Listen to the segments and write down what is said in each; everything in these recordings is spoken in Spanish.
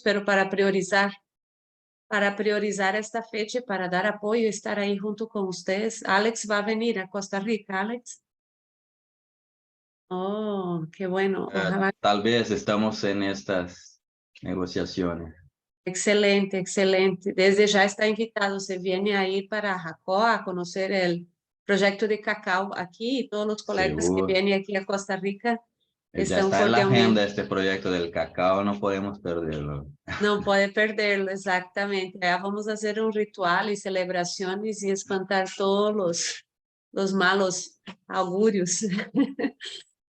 pero para priorizar esta fecha, para dar apoyo y estar ahí junto con ustedes. Alex va a venir a Costa Rica, Alex. Oh, qué bueno. Ojalá. Tal vez estamos en estas negociaciones. Excelente, excelente. Desde ya está invitado. Se viene ahí para Jacó a conocer el proyecto de cacao aquí y todos los colegas que Seguro. vienen aquí a Costa Rica Ya están está en la cordialmente. agenda este proyecto del cacao, no podemos perderlo. Não pode perderlo, exactamente. Ya vamos a hacer un ritual y celebraciones y espantar todos los malos augurios.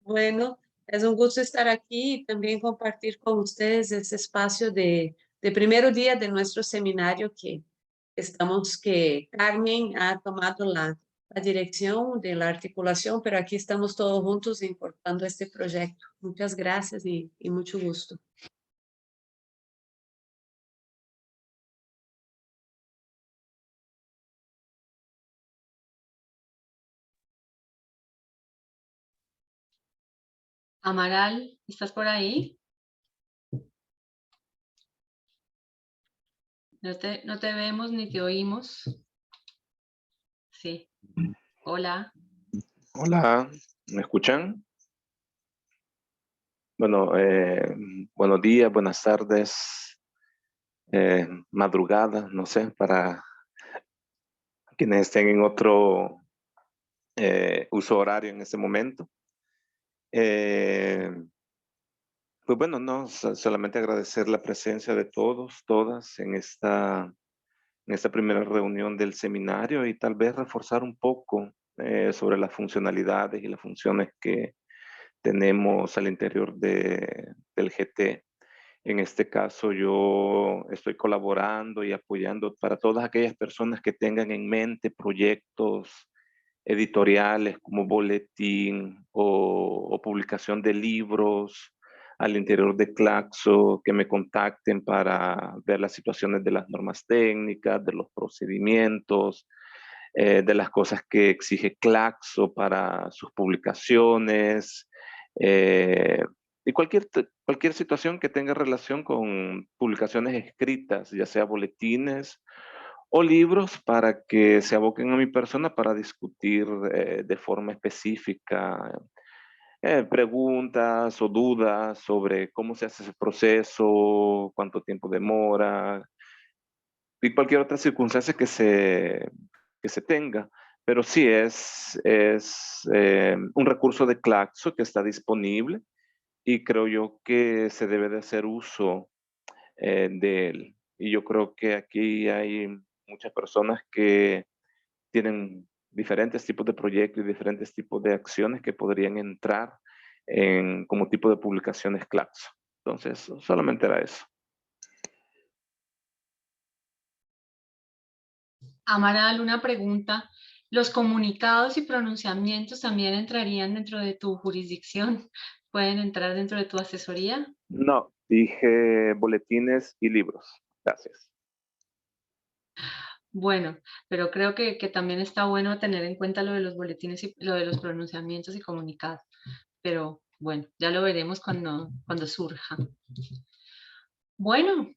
Bueno, es un gusto estar aquí y también compartir con ustedes ese espacio de primer día de nuestro seminario que Carmen ha tomado la dirección de la articulación, pero aquí estamos todos juntos importando este proyecto. Muchas gracias y mucho gusto. Amaral, ¿estás por ahí? No te vemos ni te oímos. Sí. Hola. Hola, ¿me escuchan? Bueno, buenos días, buenas tardes, madrugada, no sé, para quienes estén en otro uso horario en este momento. Pues bueno, no, solamente agradecer la presencia de todos, todas en esta primera reunión del seminario y tal vez reforzar un poco sobre las funcionalidades y las funciones que tenemos al interior del GT. En este caso, yo estoy colaborando y apoyando para todas aquellas personas que tengan en mente proyectos editoriales como boletín o publicación de libros al interior de Claxo, que me contacten para ver las situaciones de las normas técnicas, de los procedimientos, de las cosas que exige Claxo para sus publicaciones, y cualquier situación que tenga relación con publicaciones escritas, ya sea boletines o libros, para que se aboquen a mi persona para discutir de forma específica preguntas o dudas sobre cómo se hace ese proceso, cuánto tiempo demora y cualquier otra circunstancia que se tenga. Pero sí es un recurso de Claxo que está disponible y creo yo que se debe de hacer uso de él. Y yo creo que aquí hay muchas personas que tienen diferentes tipos de proyectos y diferentes tipos de acciones que podrían entrar como tipo de publicaciones Claxo. Entonces, solamente era eso. Amaral, una pregunta. ¿Los comunicados y pronunciamientos también entrarían dentro de tu jurisdicción? ¿Pueden entrar dentro de tu asesoría? No, dije boletines y libros. Gracias. Bueno, pero creo que también está bueno tener en cuenta lo de los boletines y lo de los pronunciamientos y comunicados. Pero bueno, ya lo veremos cuando surja. Bueno,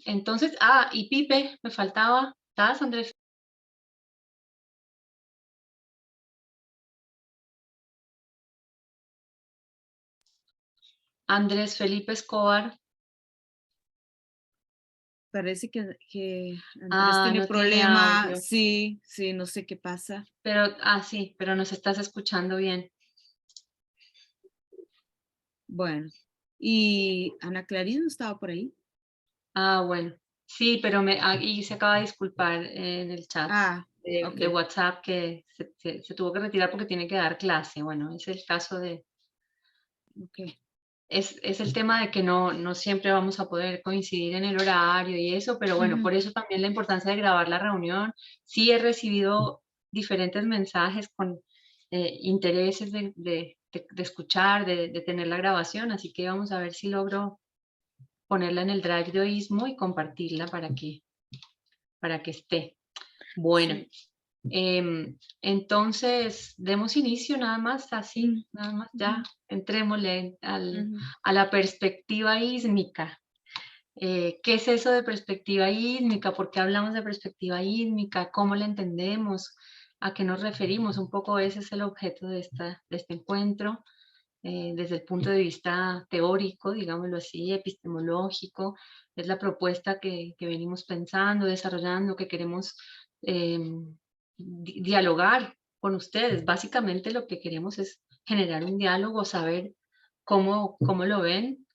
entonces, y Pipe, me faltaba. ¿Estás, Andrés? Andrés Felipe Escobar. Parece que Andrés tiene no problema. tiene audio. Sí, no sé qué pasa. Pero, sí, pero nos estás escuchando bien. Bueno, ¿y Ana Clarín no estaba por ahí? Bueno. Sí, pero y se acaba de disculpar en el chat de WhatsApp que se tuvo que retirar porque tiene que dar clase. Bueno, es el caso de... Okay. Es el tema de que no siempre vamos a poder coincidir en el horario y eso, pero bueno, por eso también la importancia de grabar la reunión. Sí he recibido diferentes mensajes con intereses de escuchar, de tener la grabación, así que vamos a ver si logro ponerla en el drive de Oísmo y compartirla para que esté. Bueno, entonces demos inicio nada más así, nada más ya entrémosle a la perspectiva ísmica. ¿Qué es eso de perspectiva ísmica? ¿Por qué hablamos de perspectiva ísmica? ¿Cómo la entendemos? ¿A qué nos referimos? Un poco ese es el objeto de este encuentro, desde el punto de vista teórico, digámoslo así, epistemológico. Es la propuesta que venimos pensando, desarrollando, que queremos dialogar con ustedes. Básicamente lo que queremos es generar un diálogo, saber cómo lo ven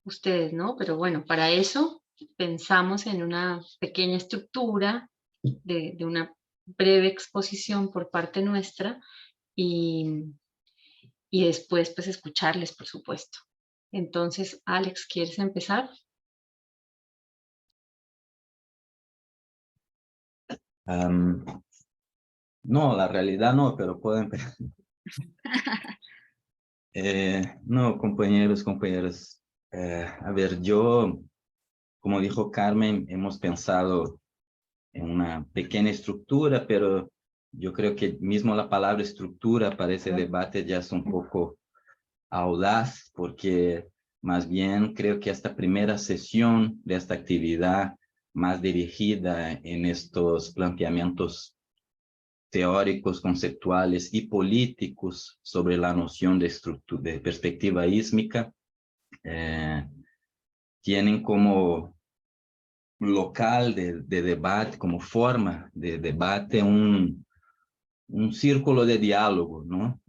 ustedes, ¿no? Pero bueno, para eso pensamos en una pequeña estructura de una breve exposición por parte nuestra y después pues escucharles, por supuesto. Entonces, Alex, ¿quieres empezar? No, la realidad no, pero puedo empezar. No, compañeros, compañeras. A ver, yo, como dijo Carmen, hemos pensado en una pequeña estructura, pero yo creo que mismo la palabra estructura para ese debate ya es un poco audaz, porque más bien creo que esta primera sesión de esta actividad más dirigida en estos planteamientos teóricos, conceptuales y políticos sobre la noción de perspectiva ísmica, tienen como local de debate, como forma de debate, un círculo de diálogo, ¿no?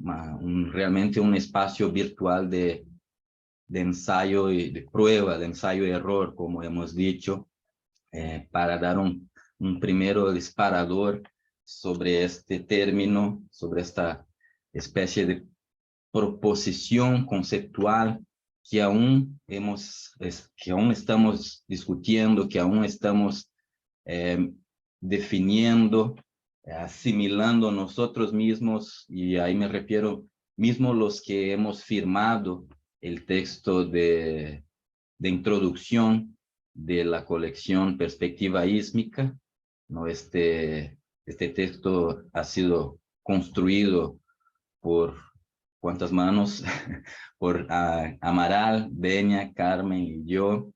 Realmente un espacio virtual de ensayo y de prueba, de ensayo y error, como hemos dicho, para dar un primero disparador sobre este término, sobre esta especie de proposición conceptual que aún estamos discutiendo, que aún estamos definiendo, asimilando nosotros mismos, y ahí me refiero mismo los que hemos firmado el texto de introducción de la colección Perspectiva Ísmica, ¿no? Este texto ha sido construido por ¿cuántas manos? Por Amaral, Beña, Carmen y yo,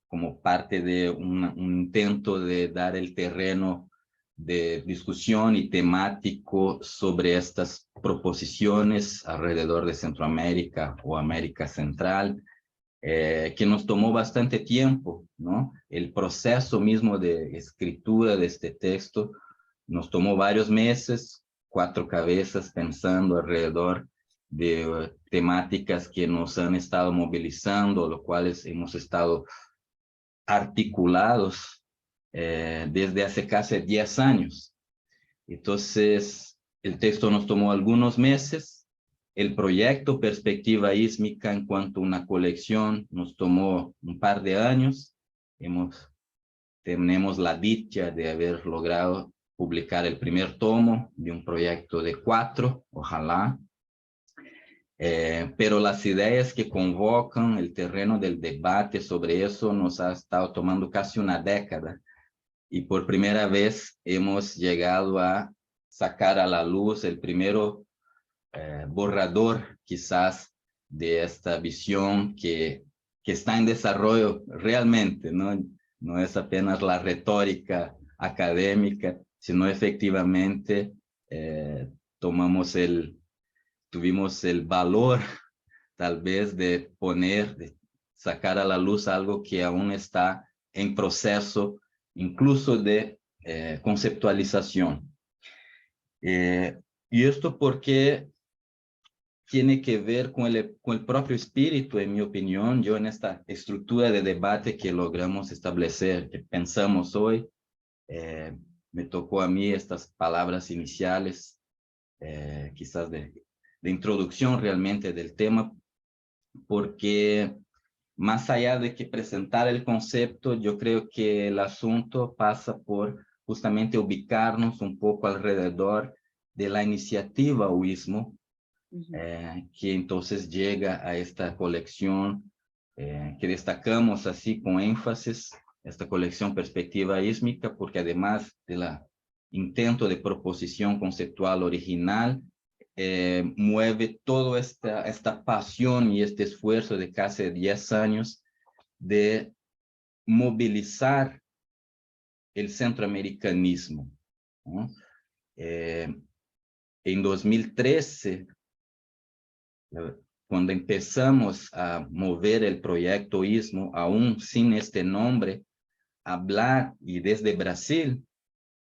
como parte de un intento de dar el terreno de discusión y temático sobre estas proposiciones alrededor de Centroamérica o América Central, que nos tomó bastante tiempo, ¿no? El proceso mismo de escritura de este texto nos tomó varios meses, 4 cabezas pensando alrededor de temáticas que nos han estado movilizando, lo cuales hemos estado articulados desde hace casi 10 años. Entonces, el texto nos tomó algunos meses. El proyecto Perspectiva Ísmica en cuanto a una colección nos tomó un par de años. Tenemos la dicha de haber logrado publicar el primer tomo de un proyecto de 4, ojalá. Pero las ideas que convocan el terreno del debate sobre eso nos ha estado tomando casi una década. Y por primera vez hemos llegado a sacar a la luz el primero borrador, quizás, de esta visión que está en desarrollo realmente, ¿no? No es apenas la retórica académica, sino efectivamente tuvimos el valor, tal vez, de sacar a la luz algo que aún está en proceso, incluso de conceptualización. Y esto porque tiene que ver con el propio espíritu, en mi opinión. Yo en esta estructura de debate que logramos establecer, que pensamos hoy, me tocó a mí estas palabras iniciales, quizás de introducción realmente del tema, porque más allá de que presentar el concepto, yo creo que el asunto pasa por justamente ubicarnos un poco alrededor de la iniciativa Uismo, que entonces llega a esta colección que destacamos así con énfasis, esta colección Perspectiva Ísmica, porque además del intento de proposición conceptual original, mueve toda esta pasión y este esfuerzo de casi 10 años de movilizar el centroamericanismo, ¿no? En 2013, cuando empezamos a mover el proyecto ISMO, aún sin este nombre, hablar, y desde Brasil,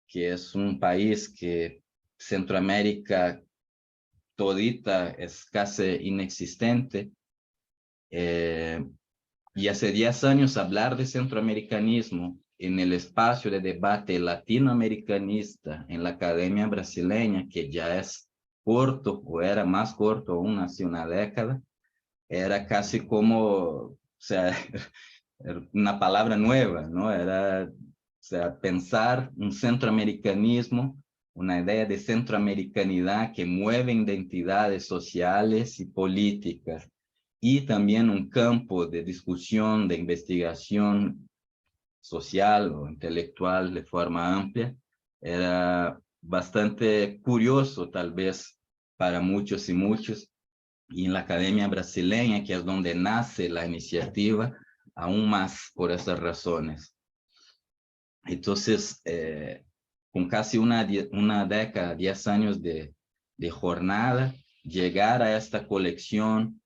que es un país que Centroamérica todita es casi inexistente, y hace 10 años hablar de centroamericanismo en el espacio de debate latinoamericanista en la academia brasileña, que ya es corto, o era más corto aún hace una década, era casi como, o sea, una palabra nueva, ¿no? Era, o sea, pensar un centroamericanismo, una idea de centroamericanidad que mueve identidades sociales y políticas, y también un campo de discusión, de investigación social o intelectual de forma amplia. Era bastante curioso, tal vez, para muchos y muchos, y en la academia brasileña, que es donde nace la iniciativa, aún más por esas razones. Entonces, con casi una década, 10 años de jornada, llegar a esta colección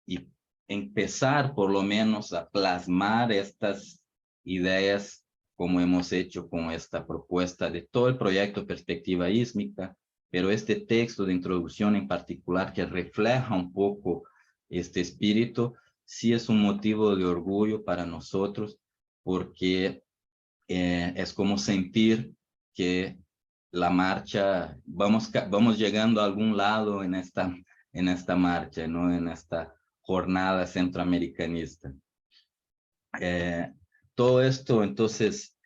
y empezar por lo menos a plasmar estas ideas como hemos hecho con esta propuesta de todo el proyecto Perspectiva Ísmica, pero este texto de introducción en particular que refleja un poco este espíritu, sí es un motivo de orgullo para nosotros, porque es como sentir que la marcha, vamos llegando a algún lado en esta marcha, ¿no? En esta jornada centroamericanista. Todo esto entonces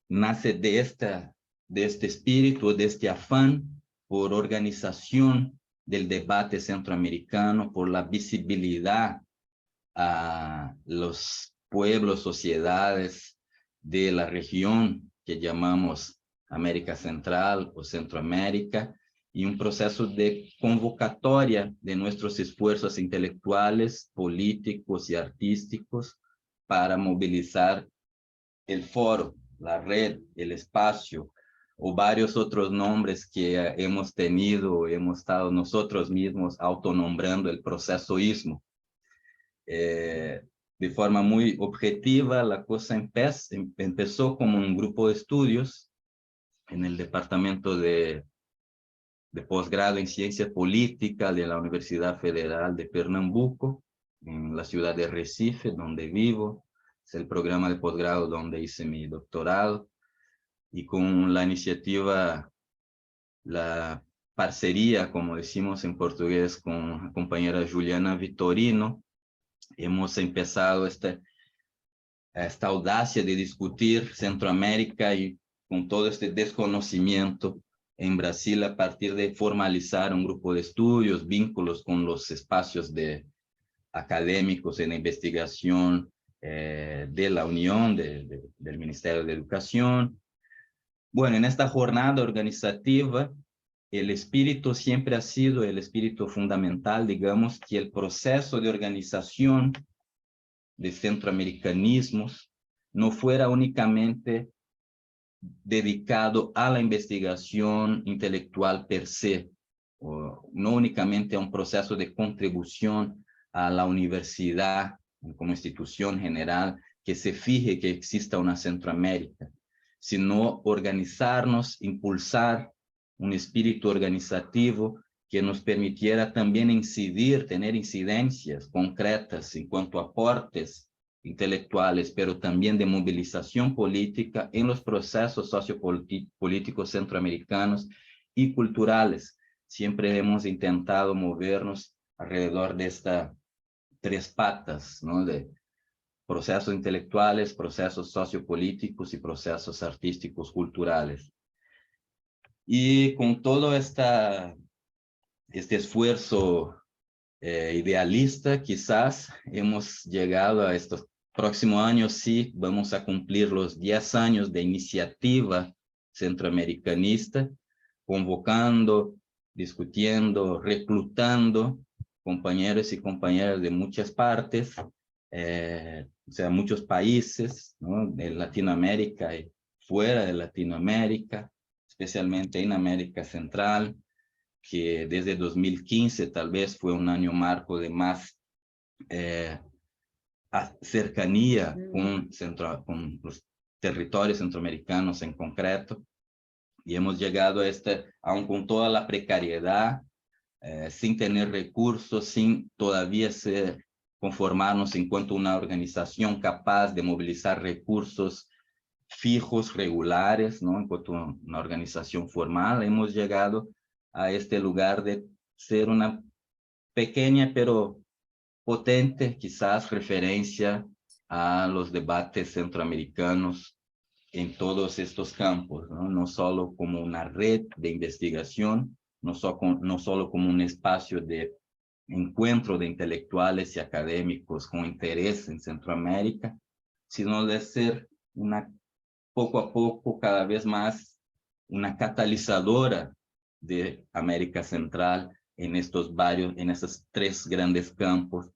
nace de este espíritu, de este afán por organización del debate centroamericano, por la visibilidad a los pueblos, sociedades de la región que llamamos América Central o Centroamérica, y un proceso de convocatoria de nuestros esfuerzos intelectuales, políticos y artísticos para movilizar el foro, la red, el espacio, o varios otros nombres que hemos tenido, hemos estado nosotros mismos autonombrando el proceso ISMO. De forma muy objetiva, la cosa empezó como un grupo de estudios en el departamento de posgrado en ciencia política de la Universidad Federal de Pernambuco, en la ciudad de Recife, donde vivo. Es el programa de posgrado donde hice mi doctorado, y con la iniciativa, la parcería, como decimos en portugués, con la compañera Juliana Vitorino, hemos empezado esta audacia de discutir Centroamérica, y con todo este desconocimiento en Brasil, a partir de formalizar un grupo de estudios, vínculos con los espacios académicos en investigación de la Unión, del Ministerio de Educación. Bueno, en esta jornada organizativa, el espíritu siempre ha sido el espíritu fundamental, digamos, que el proceso de organización de centroamericanismos no fuera únicamente dedicado a la investigación intelectual per se, o no únicamente a un proceso de contribución a la universidad como institución general que se fije que exista una Centroamérica, sino organizarnos, impulsar un espíritu organizativo que nos permitiera también incidir, tener incidencias concretas en cuanto a aportes intelectuales, pero también de movilización política en los procesos sociopolíticos centroamericanos y culturales. Siempre hemos intentado movernos alrededor de estas 3 patas, ¿no? De procesos intelectuales, procesos sociopolíticos y procesos artísticos culturales. Y con todo este esfuerzo idealista, quizás hemos llegado a estos próximos años, sí, vamos a cumplir los 10 años de iniciativa centroamericanista, convocando, discutiendo, reclutando compañeros y compañeras de muchas partes, o sea, muchos países, ¿no?, de Latinoamérica y fuera de Latinoamérica, especialmente en América Central, que desde 2015 tal vez fue un año marco de más cercanía con los territorios centroamericanos en concreto, y hemos llegado a aún con toda la precariedad, sin tener recursos, sin todavía conformarnos en cuanto a una organización capaz de movilizar recursos fijos, regulares, ¿no?, en cuanto a una organización formal, hemos llegado a este lugar de ser una pequeña pero potente, quizás, referencia a los debates centroamericanos en todos estos campos, ¿no? No solo como una red de investigación, no solo como un espacio de encuentro de intelectuales y académicos con interés en Centroamérica, sino de ser poco a poco, cada vez más, una catalizadora de América Central en estos tres grandes campos,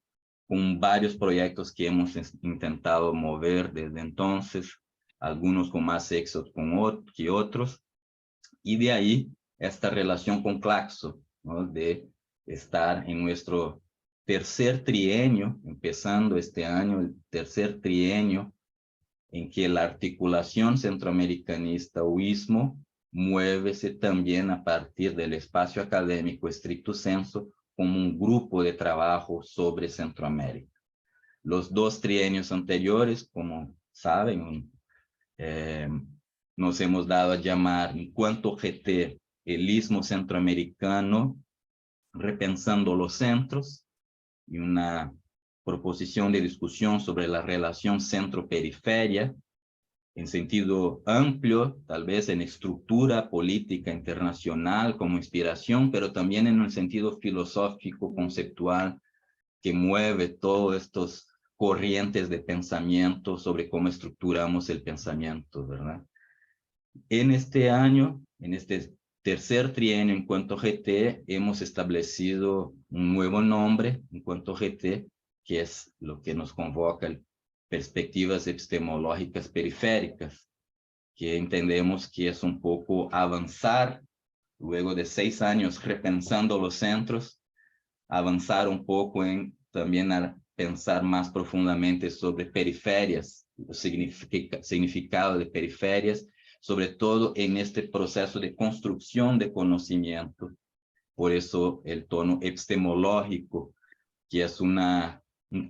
con varios proyectos que hemos intentado mover desde entonces, algunos con más éxito que otros, y de ahí esta relación con Claxo, ¿no?, de estar en nuestro tercer trienio, empezando este año, el tercer trienio, en que la articulación centroamericanista o istmo muévese también a partir del espacio académico estricto sensu como un grupo de trabajo sobre Centroamérica. Los dos trienios anteriores, como saben, nos hemos dado a llamar Enquanto GT, el istmo centroamericano, repensando los centros, y una proposición de discusión sobre la relación centro-periferia, en sentido amplio, tal vez en estructura política internacional como inspiración, pero también en un sentido filosófico, conceptual, que mueve todos estos corrientes de pensamiento sobre cómo estructuramos el pensamiento, ¿verdad? En este año, en este tercer trienio Enquanto GT, hemos establecido un nuevo nombre, Enquanto GT, que es lo que nos convoca, perspectivas epistemológicas periféricas, que entendemos que es un poco avanzar, luego de 6 años repensando los centros, avanzar un poco en también a pensar más profundamente sobre periferias, el significado de periferias, sobre todo en este proceso de construcción de conocimiento. Por eso el tono epistemológico, que es un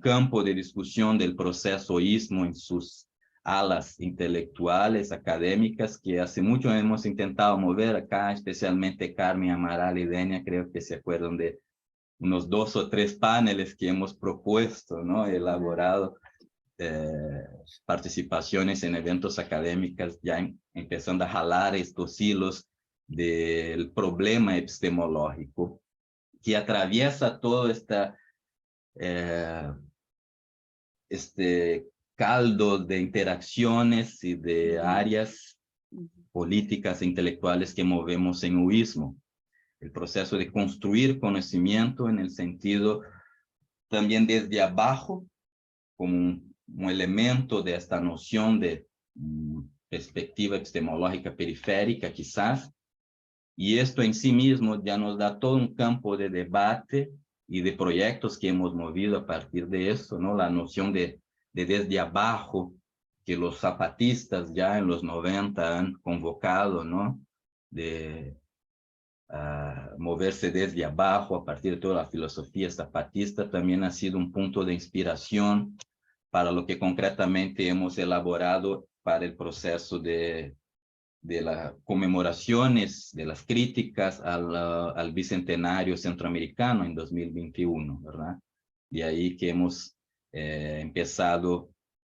campo de discusión del proceso istmo en sus alas intelectuales, académicas, que hace mucho hemos intentado mover acá, especialmente Carmen Amaral y Denia, creo que se acuerdan de unos 2 o 3 paneles que hemos propuesto, ¿no?, elaborado, participaciones en eventos académicos, ya empezando a jalar estos hilos del problema epistemológico que atraviesa todo este caldo de interacciones y de áreas políticas e intelectuales que movemos en huismo. El proceso de construir conocimiento en el sentido también desde abajo, como un elemento de esta noción de perspectiva epistemológica periférica, quizás, y esto en sí mismo ya nos da todo un campo de debate y de proyectos que hemos movido a partir de eso, ¿no? La noción de desde abajo, que los zapatistas ya en los 90 han convocado, ¿no?, de moverse desde abajo a partir de toda la filosofía zapatista, también ha sido un punto de inspiración para lo que concretamente hemos elaborado para el proceso de las conmemoraciones, de las críticas al Bicentenario Centroamericano en 2021, ¿verdad? De ahí que hemos empezado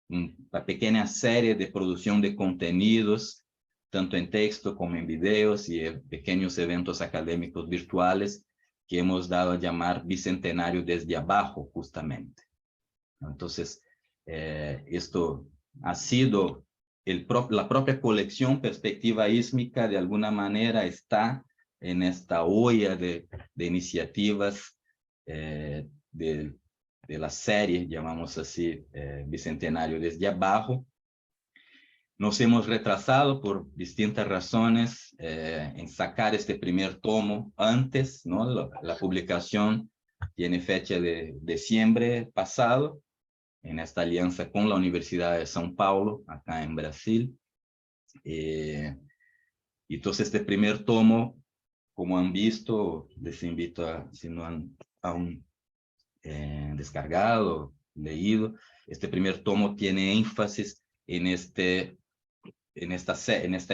una pequeña serie de producción de contenidos, tanto en texto como en videos y en pequeños eventos académicos virtuales que hemos dado a llamar Bicentenario desde abajo, justamente. Entonces, esto ha sido la propia colección Perspectiva Ísmica, de alguna manera está en esta olla de iniciativas del la serie, llamamos así, Bicentenario desde abajo. Nos hemos retrasado por distintas razones en sacar este primer tomo antes, ¿no? La publicación tiene fecha de diciembre pasado, en esta alianza con la Universidad de São Paulo, acá en Brasil. Entonces este primer tomo, como han visto, les invito a, si no han aún descargado, leído, este primer tomo tiene énfasis en esta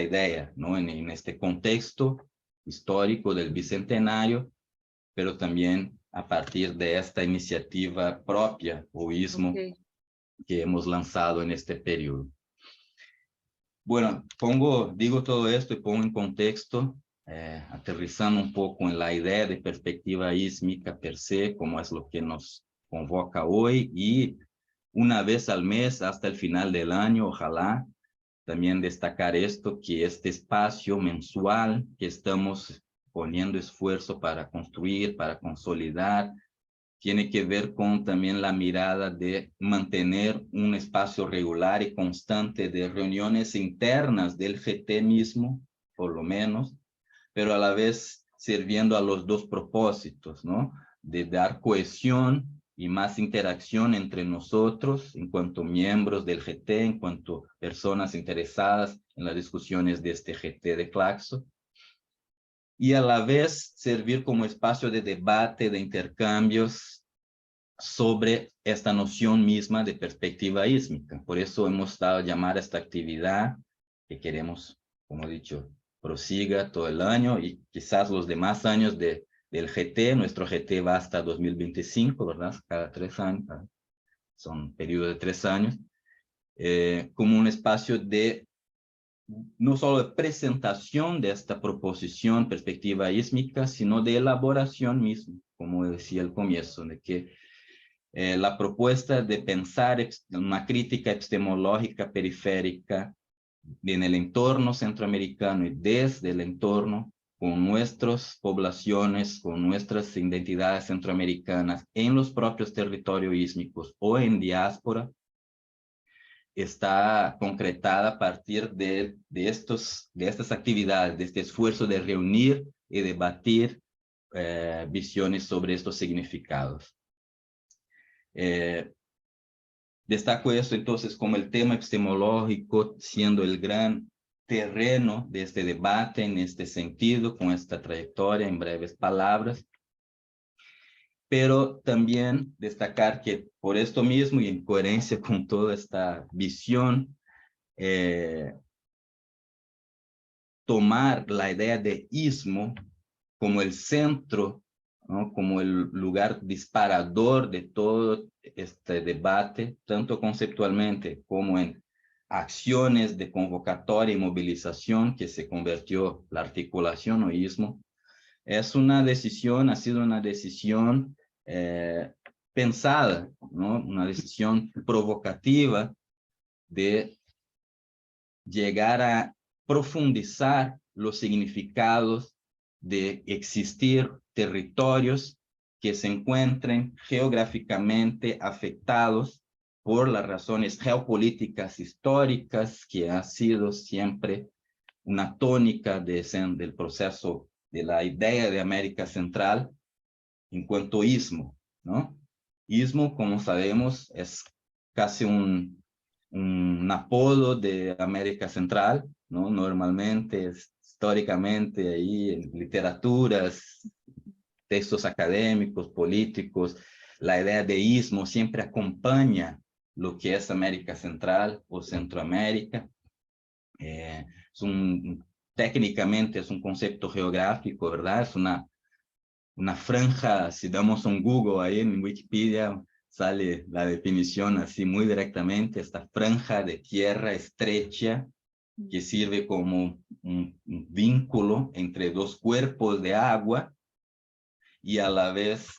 idea, ¿no? En este contexto histórico del Bicentenario, pero también a partir de esta iniciativa propia, Oísmo, que hemos lanzado en este periodo. Bueno, digo todo esto y pongo en contexto, aterrizando un poco en la idea de perspectiva ísmica per se, como es lo que nos convoca hoy, y una vez al mes hasta el final del año, ojalá, también destacar esto, que este espacio mensual que estamos poniendo esfuerzo para construir, para consolidar, tiene que ver con también la mirada de mantener un espacio regular y constante de reuniones internas del GT mismo, por lo menos, pero a la vez sirviendo a los dos propósitos, ¿no? De dar cohesión y más interacción entre nosotros en cuanto miembros del GT, en cuanto personas interesadas en las discusiones de este GT de Claxo, y a la vez servir como espacio de debate, de intercambios sobre esta noción misma de perspectiva ísmica. Por eso hemos dado a llamar a esta actividad que queremos, como he dicho, prosiga todo el año y quizás los demás años del GT. Nuestro GT va hasta 2025, ¿verdad? Cada 3 años, son periodos de 3 años, como un espacio de no solo de presentación de esta proposición perspectiva ísmica, sino de elaboración misma, como decía al comienzo, de que la propuesta de pensar una crítica epistemológica periférica en el entorno centroamericano y desde el entorno, con nuestras poblaciones, con nuestras identidades centroamericanas en los propios territorios ísmicos o en diáspora, está concretada a partir de estas actividades, de este esfuerzo de reunir y debatir visiones sobre estos significados. Destaco esto entonces como el tema epistemológico siendo el gran terreno de este debate en este sentido, con esta trayectoria en breves palabras. Pero también destacar que por esto mismo y en coherencia con toda esta visión, tomar la idea de istmo como el centro, ¿no? Como el lugar disparador de todo este debate, tanto conceptualmente como en acciones de convocatoria y movilización que se convirtió la articulación o istmo, es una decisión, ha sido una decisión pensada, ¿no? Una decisión provocativa de llegar a profundizar los significados de existir territorios que se encuentren geográficamente afectados por las razones geopolíticas históricas, que ha sido siempre una tónica del proceso de la idea de América Central en cuanto a istmo, ¿no? Istmo, como sabemos, es casi un apodo de América Central, ¿no? Normalmente, históricamente, ahí en literaturas, textos académicos, políticos, la idea de istmo siempre acompaña lo que es América Central o Centroamérica. Técnicamente es un concepto geográfico, ¿verdad? Es una franja, si damos un Google ahí en Wikipedia, sale la definición así muy directamente, esta franja de tierra estrecha que sirve como un vínculo entre dos cuerpos de agua y a la vez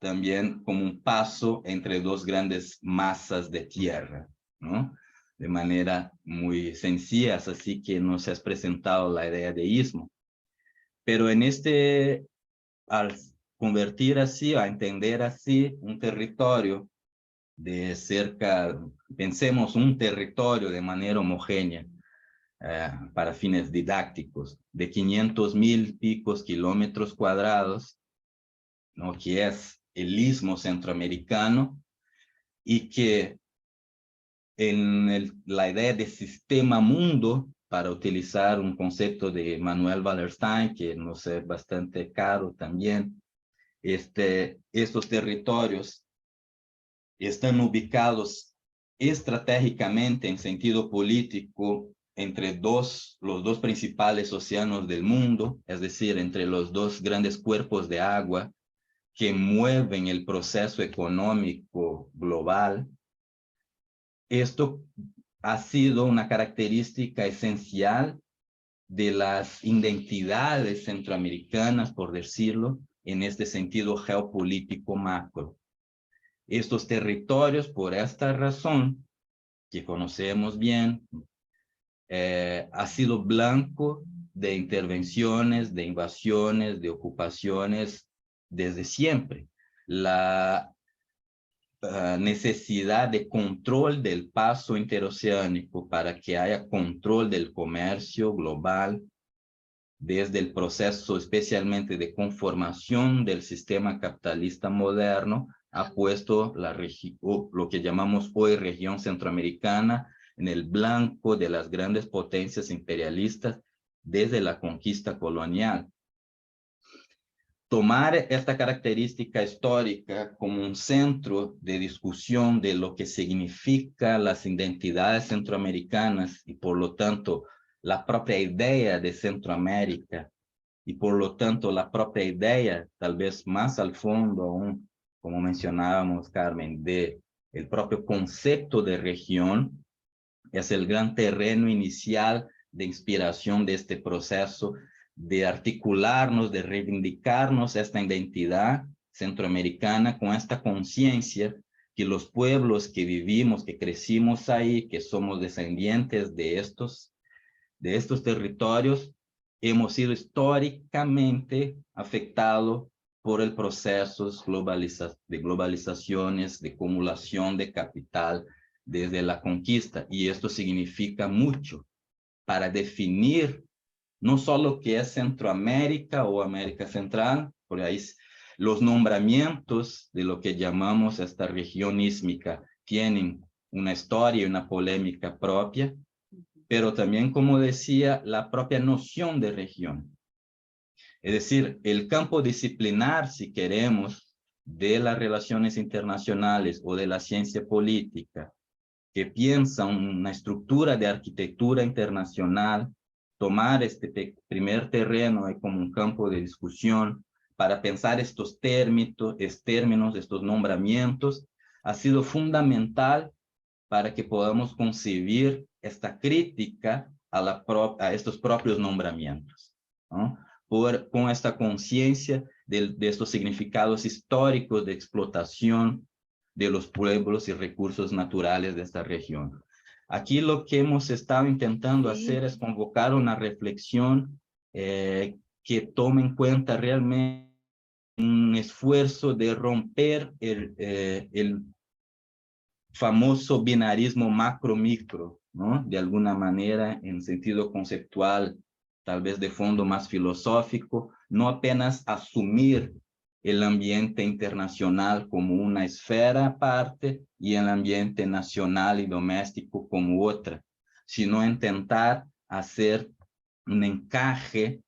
también como un paso entre dos grandes masas de tierra, ¿no? De manera muy sencilla, así que nos has presentado la idea de istmo. Pero al convertir así, a entender así un territorio de cerca, pensemos un territorio de manera homogénea, para fines didácticos, de 500,000 picos kilómetros cuadrados, ¿no? Que es el istmo centroamericano, y que en la idea de sistema mundo, para utilizar un concepto de Manuel Wallerstein, que nos es bastante caro también, estos territorios están ubicados estratégicamente en sentido político entre los dos principales océanos del mundo, es decir, entre los dos grandes cuerpos de agua que mueven el proceso económico global. Esto ha sido una característica esencial de las identidades centroamericanas, por decirlo, en este sentido geopolítico macro. Estos territorios, por esta razón, que conocemos bien, ha sido blanco de intervenciones, de invasiones, de ocupaciones desde siempre. La necesidad de control del paso interoceánico para que haya control del comercio global, desde el proceso especialmente de conformación del sistema capitalista moderno, ha puesto lo que llamamos hoy región centroamericana en el blanco de las grandes potencias imperialistas desde la conquista colonial. Tomar esta característica histórica como un centro de discusión de lo que significa las identidades centroamericanas y por lo tanto la propia idea de Centroamérica y por lo tanto la propia idea, tal vez más al fondo aún, como mencionábamos, Carmen, de el propio concepto de región, es el gran terreno inicial de inspiración de este proceso de articularnos, de reivindicarnos esta identidad centroamericana con esta conciencia que los pueblos que vivimos, que crecimos ahí, que somos descendientes de estos territorios, hemos sido históricamente afectados por el proceso de globalizaciones, de acumulación de capital desde la conquista. Y esto significa mucho para definir no solo qué es Centroamérica o América Central, por ahí los nombramientos de lo que llamamos esta región ísmica tienen una historia y una polémica propia, pero también, como decía, la propia noción de región. Es decir, el campo disciplinar, si queremos, de las relaciones internacionales o de la ciencia política, que piensa una estructura de arquitectura internacional, tomar este primer terreno como un campo de discusión para pensar estos términos, estos nombramientos, ha sido fundamental para que podamos concebir esta crítica a estos propios nombramientos, ¿no? Con esta conciencia de estos significados históricos de explotación de los pueblos y recursos naturales de esta región. Aquí lo que hemos estado intentando hacer es convocar una reflexión que tome en cuenta realmente un esfuerzo de romper el famoso binarismo macro-micro, ¿no? De alguna manera, en sentido conceptual, tal vez de fondo más filosófico, no apenas asumir el ambiente internacional como una esfera aparte y el ambiente nacional y doméstico como otra, sino intentar hacer un encaje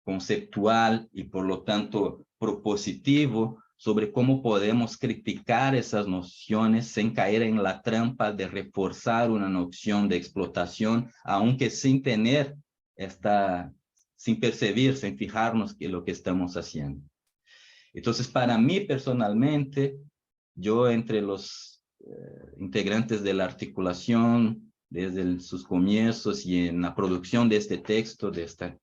conceptual y por lo tanto propositivo sobre cómo podemos criticar esas nociones sin caer en la trampa de reforzar una noción de explotación, aunque sin tener sin percibir, sin fijarnos en lo que estamos haciendo. Entonces, para mí personalmente, yo entre los integrantes de la articulación, desde sus comienzos y en la producción de este texto, de esta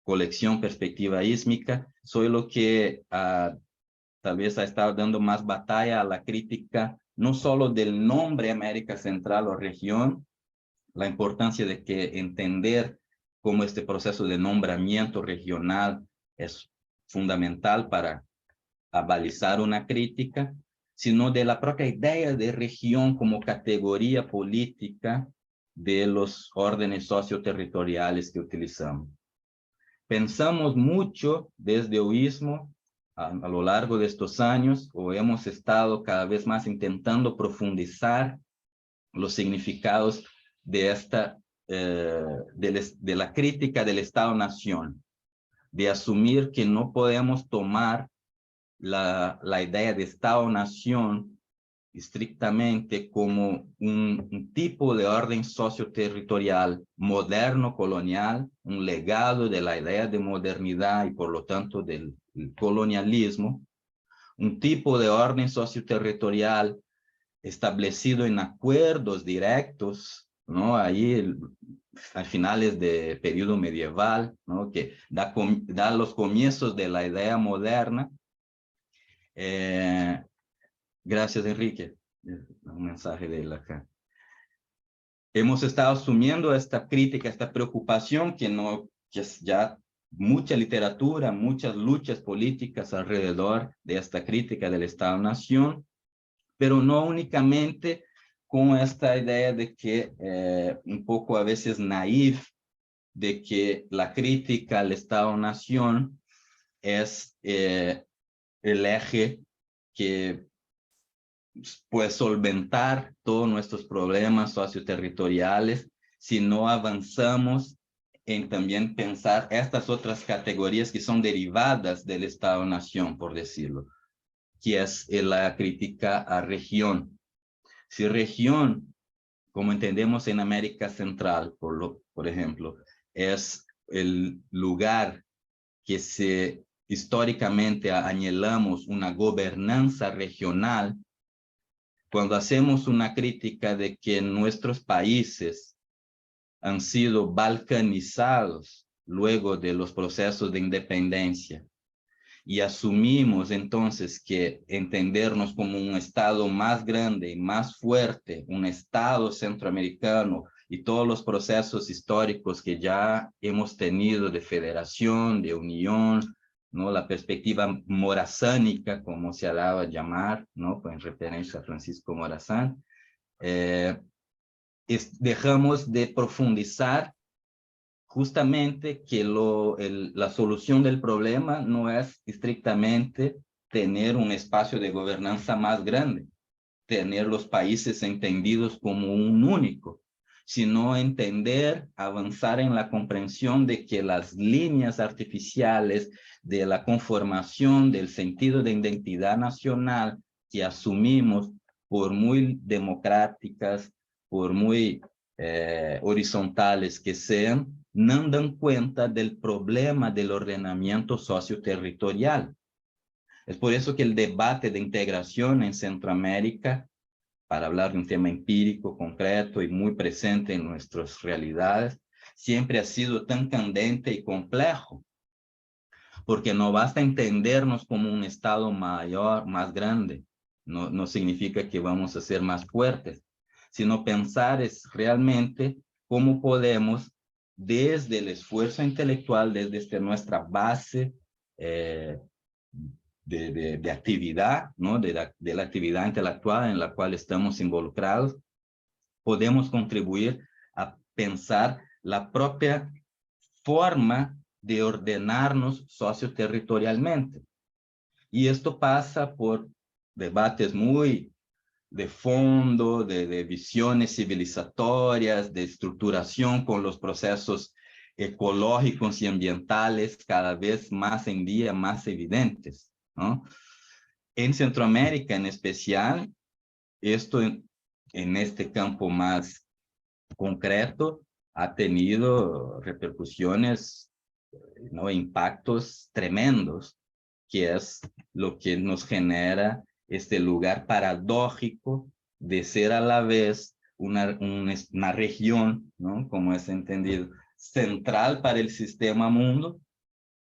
colección Perspectiva Ísmica, soy lo que tal vez ha estado dando más batalla a la crítica, no solo del nombre América Central o región, la importancia de que entender cómo este proceso de nombramiento regional es fundamental para abalizar una crítica, sino de la propia idea de región como categoría política de los órdenes socioterritoriales que utilizamos. Pensamos mucho desde el istmo a lo largo de estos años, o hemos estado cada vez más intentando profundizar los significados de de la crítica del Estado-Nación, de asumir que no podemos tomar la idea de Estado-Nación estrictamente como un tipo de orden socioterritorial moderno, colonial, un legado de la idea de modernidad y por lo tanto del colonialismo, un tipo de orden socioterritorial establecido en acuerdos directos, ¿no? Ahí a finales del periodo medieval, ¿no? Que da los comienzos de la idea moderna. Gracias, Enrique. Un mensaje de él acá. Hemos estado asumiendo esta crítica, esta preocupación que es ya mucha literatura, muchas luchas políticas alrededor de esta crítica del Estado-Nación, pero no únicamente con esta idea de que, un poco a veces naif, de que la crítica al Estado-Nación es el eje que puede solventar todos nuestros problemas socioterritoriales si no avanzamos en también pensar estas otras categorías que son derivadas del Estado-Nación, por decirlo, que es la crítica a región. Si región, como entendemos en América Central, por ejemplo, es el lugar que históricamente anhelamos una gobernanza regional, cuando hacemos una crítica de que nuestros países han sido balcanizados luego de los procesos de independencia, y asumimos entonces que entendernos como un Estado más grande y más fuerte, un Estado centroamericano y todos los procesos históricos que ya hemos tenido de federación, de unión, ¿no? La perspectiva morazánica, como se daba a llamar, ¿no? En referencia a Francisco Morazán, dejamos de profundizar justamente que la solución del problema no es estrictamente tener un espacio de gobernanza más grande, tener los países entendidos como un único, sino entender, avanzar en la comprensión de que las líneas artificiales de la conformación del sentido de identidad nacional que asumimos, por muy democráticas, por muy horizontales que sean, no dan cuenta del problema del ordenamiento socioterritorial. Es por eso que el debate de integración en Centroamérica, para hablar de un tema empírico, concreto y muy presente en nuestras realidades, siempre ha sido tan candente y complejo, porque no basta entendernos como un Estado mayor, más grande, no significa que vamos a ser más fuertes, sino pensar es realmente cómo podemos, desde el esfuerzo intelectual, desde nuestra base de actividad, ¿no? de la actividad intelectual en la cual estamos involucrados, podemos contribuir a pensar la propia forma de ordenarnos socioterritorialmente. Y esto pasa por debates muy de fondo, de visiones civilizatorias, de estructuración con los procesos ecológicos y ambientales cada vez más en día, más evidentes, ¿no? En Centroamérica en especial, esto en este campo más concreto ha tenido repercusiones, ¿no? Impactos tremendos, que es lo que nos genera este lugar paradójico de ser a la vez una región, ¿no? Como es entendido, central para el sistema mundo,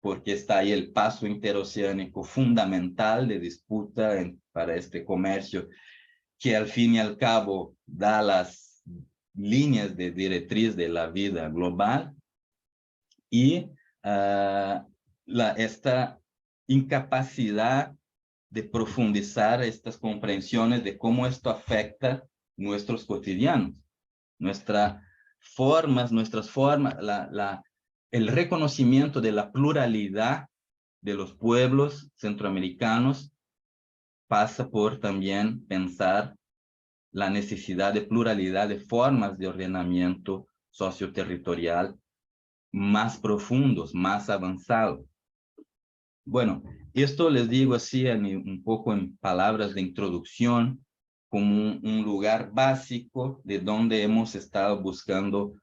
porque está ahí el paso interoceánico fundamental de disputa para este comercio, que al fin y al cabo da las líneas de directriz de la vida global, y esta incapacidad de profundizar estas comprensiones de cómo esto afecta nuestros cotidianos, nuestras formas, el reconocimiento de la pluralidad de los pueblos centroamericanos pasa por también pensar la necesidad de pluralidad de formas de ordenamiento socioterritorial más profundos, más avanzados. Bueno, esto les digo así un poco en palabras de introducción, como un lugar básico de donde hemos estado buscando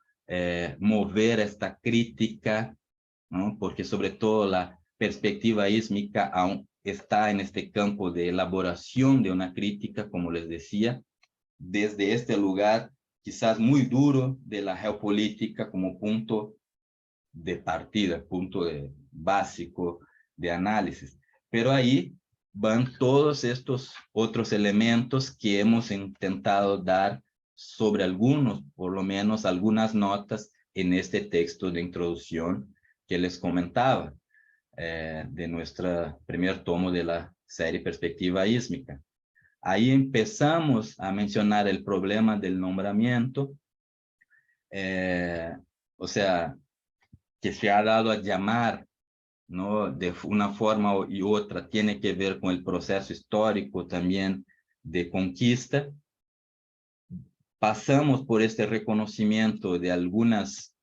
mover esta crítica, ¿no? Porque sobre todo la perspectiva ísmica aún está en este campo de elaboración de una crítica, como les decía, desde este lugar quizás muy duro de la geopolítica como punto de partida, punto básico de análisis. Pero ahí van todos estos otros elementos que hemos intentado dar sobre algunos, por lo menos algunas notas en este texto de introducción que les comentaba, de nuestro primer tomo de la serie Perspectiva Ísmica. Ahí empezamos a mencionar el problema del nombramiento, o sea, que se ha dado a llamar, ¿no? De una forma y otra, tiene que ver con el proceso histórico también de conquista. Pasamos por este reconocimiento de algunos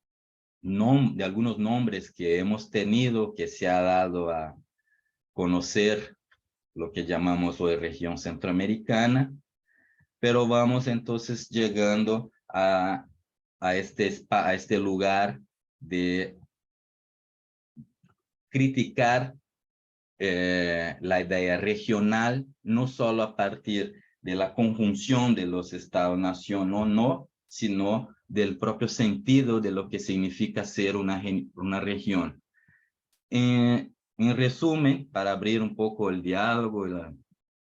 nombres que hemos tenido, que se ha dado a conocer lo que llamamos hoy región centroamericana, pero vamos entonces llegando a este lugar de criticar la idea regional, no solo a partir de la conjunción de los estados-nación o no, sino del propio sentido de lo que significa ser una región. En resumen, para abrir un poco el diálogo y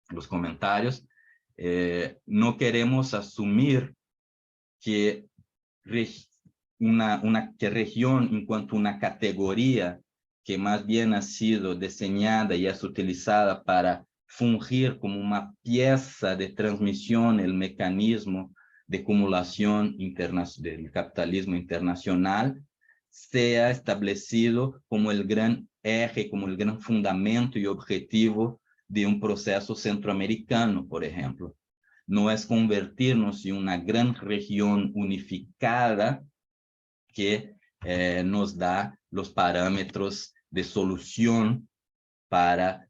los comentarios, no queremos asumir que que región en cuanto a una categoría que más bien ha sido diseñada y es utilizada para fungir como una pieza de transmisión, el mecanismo de acumulación del capitalismo internacional, sea establecido como el gran eje, como el gran fundamento y objetivo de un proceso centroamericano, por ejemplo. No es convertirnos en una gran región unificada que nos da los parámetros de solución para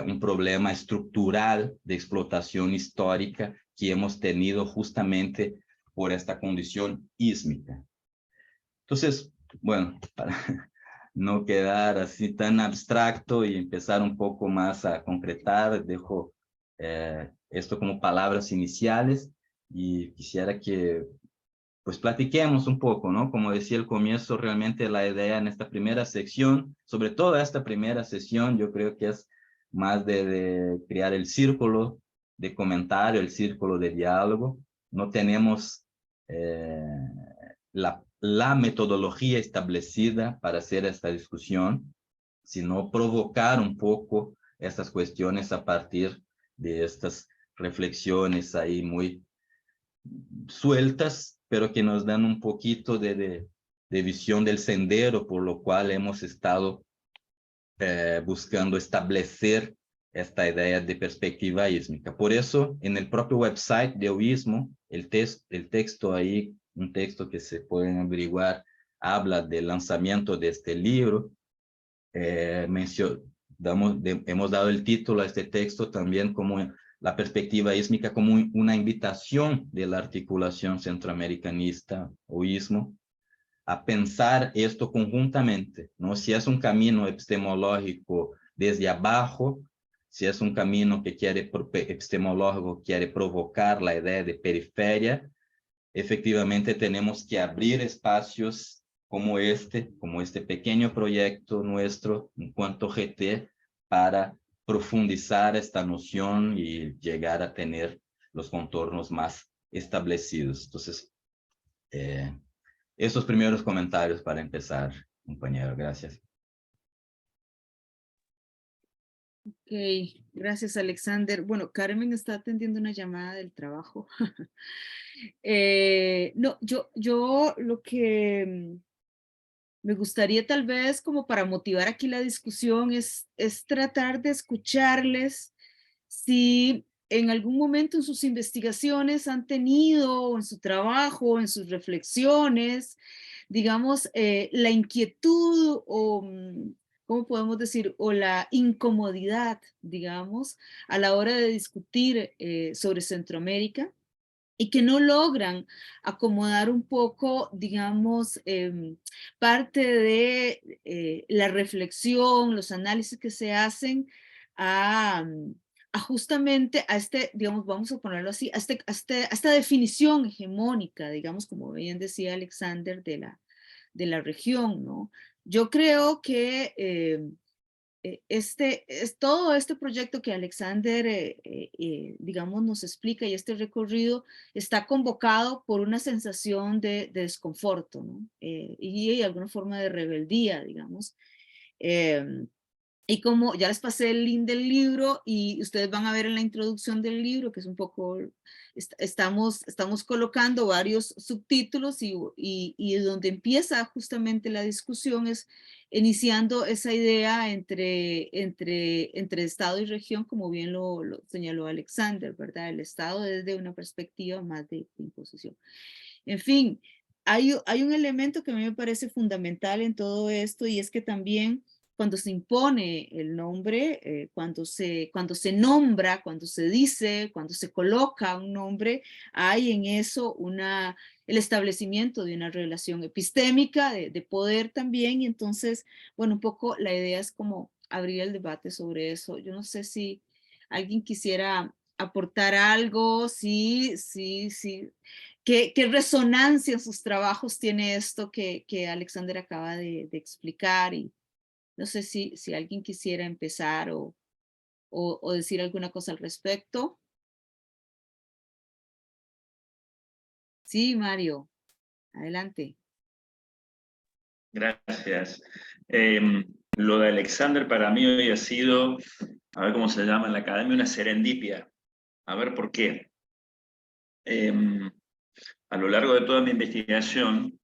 un problema estructural de explotación histórica que hemos tenido justamente por esta condición ísmica. Entonces, bueno, para no quedar así tan abstracto y empezar un poco más a concretar, dejo esto como palabras iniciales y quisiera que pues platiquemos un poco, ¿no? Como decía al comienzo, realmente la idea en esta primera sección, sobre todo esta primera sesión, yo creo que es más de crear el círculo de comentario, el círculo de diálogo. No tenemos la metodología establecida para hacer esta discusión, sino provocar un poco estas cuestiones a partir de estas reflexiones ahí muy sueltas, pero que nos dan un poquito de visión del sendero por lo cual hemos estado buscando establecer esta idea de perspectiva ísmica. Por eso, en el propio website de OISMO, el texto ahí, un texto que se pueden averiguar, habla del lanzamiento de este libro. Hemos dado el título a este texto también como la perspectiva ísmica, como una invitación de la articulación centroamericanista o ISMO a pensar esto conjuntamente, ¿no? Si es un camino epistemológico desde abajo, si es un camino que epistemológico quiere provocar la idea de periferia, efectivamente tenemos que abrir espacios como este pequeño proyecto nuestro en cuanto GT para profundizar esta noción y llegar a tener los contornos más establecidos. Entonces, esos primeros comentarios para empezar, compañero. Gracias. Ok, gracias Alexander. Bueno, Carmen está atendiendo una llamada del trabajo. No, yo lo que me gustaría tal vez como para motivar aquí la discusión es tratar de escucharles si en algún momento en sus investigaciones han tenido, o en su trabajo, o en sus reflexiones, digamos, la inquietud o, ¿cómo podemos decir? O la incomodidad, digamos, a la hora de discutir sobre Centroamérica y que no logran acomodar un poco, digamos, parte de la reflexión, los análisis que se hacen a justamente a este, digamos, vamos a ponerlo así, a esta definición hegemónica, digamos, como bien decía Alexander, de la región, ¿no? Yo creo que todo este proyecto que Alexander, digamos, nos explica y este recorrido está convocado por una sensación de desconforto, ¿no? Y alguna forma de rebeldía, digamos. Eh, y como ya les pasé el link del libro y ustedes van a ver en la introducción del libro, que es un poco, estamos colocando varios subtítulos y donde empieza justamente la discusión es iniciando esa idea entre Estado y región, como bien lo señaló Alexander, ¿verdad? El Estado desde una perspectiva más de imposición. En fin, hay un elemento que a mí me parece fundamental en todo esto y es que también cuando se impone el nombre, cuando se nombra, cuando se dice, cuando se coloca un nombre, hay en eso el establecimiento de una relación epistémica, de poder también, y entonces, bueno, un poco la idea es como abrir el debate sobre eso. Yo no sé si alguien quisiera aportar algo, sí. ¿Qué resonancia en sus trabajos tiene esto que Alexander acaba de explicar? Y no sé si alguien quisiera empezar o decir alguna cosa al respecto. Sí, Mario, adelante. Gracias. Lo de Alexander para mí hoy ha sido, a ver cómo se llama en la academia, una serendipia. A ver por qué. A lo largo de toda mi investigación,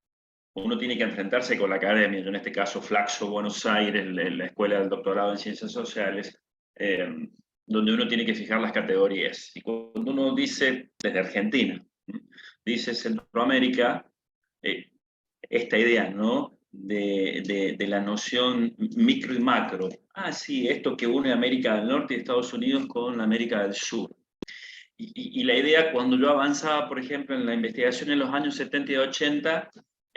uno tiene que enfrentarse con la academia, yo en este caso Flaxo, Buenos Aires, la Escuela del Doctorado en Ciencias Sociales, donde uno tiene que fijar las categorías. Y cuando uno dice, desde Argentina, dice Centroamérica, esta idea, ¿no? De la noción micro y macro. Ah, sí, esto que une América del Norte y Estados Unidos con América del Sur. Y la idea, cuando yo avanzaba, por ejemplo, en la investigación en los años 70 y 80,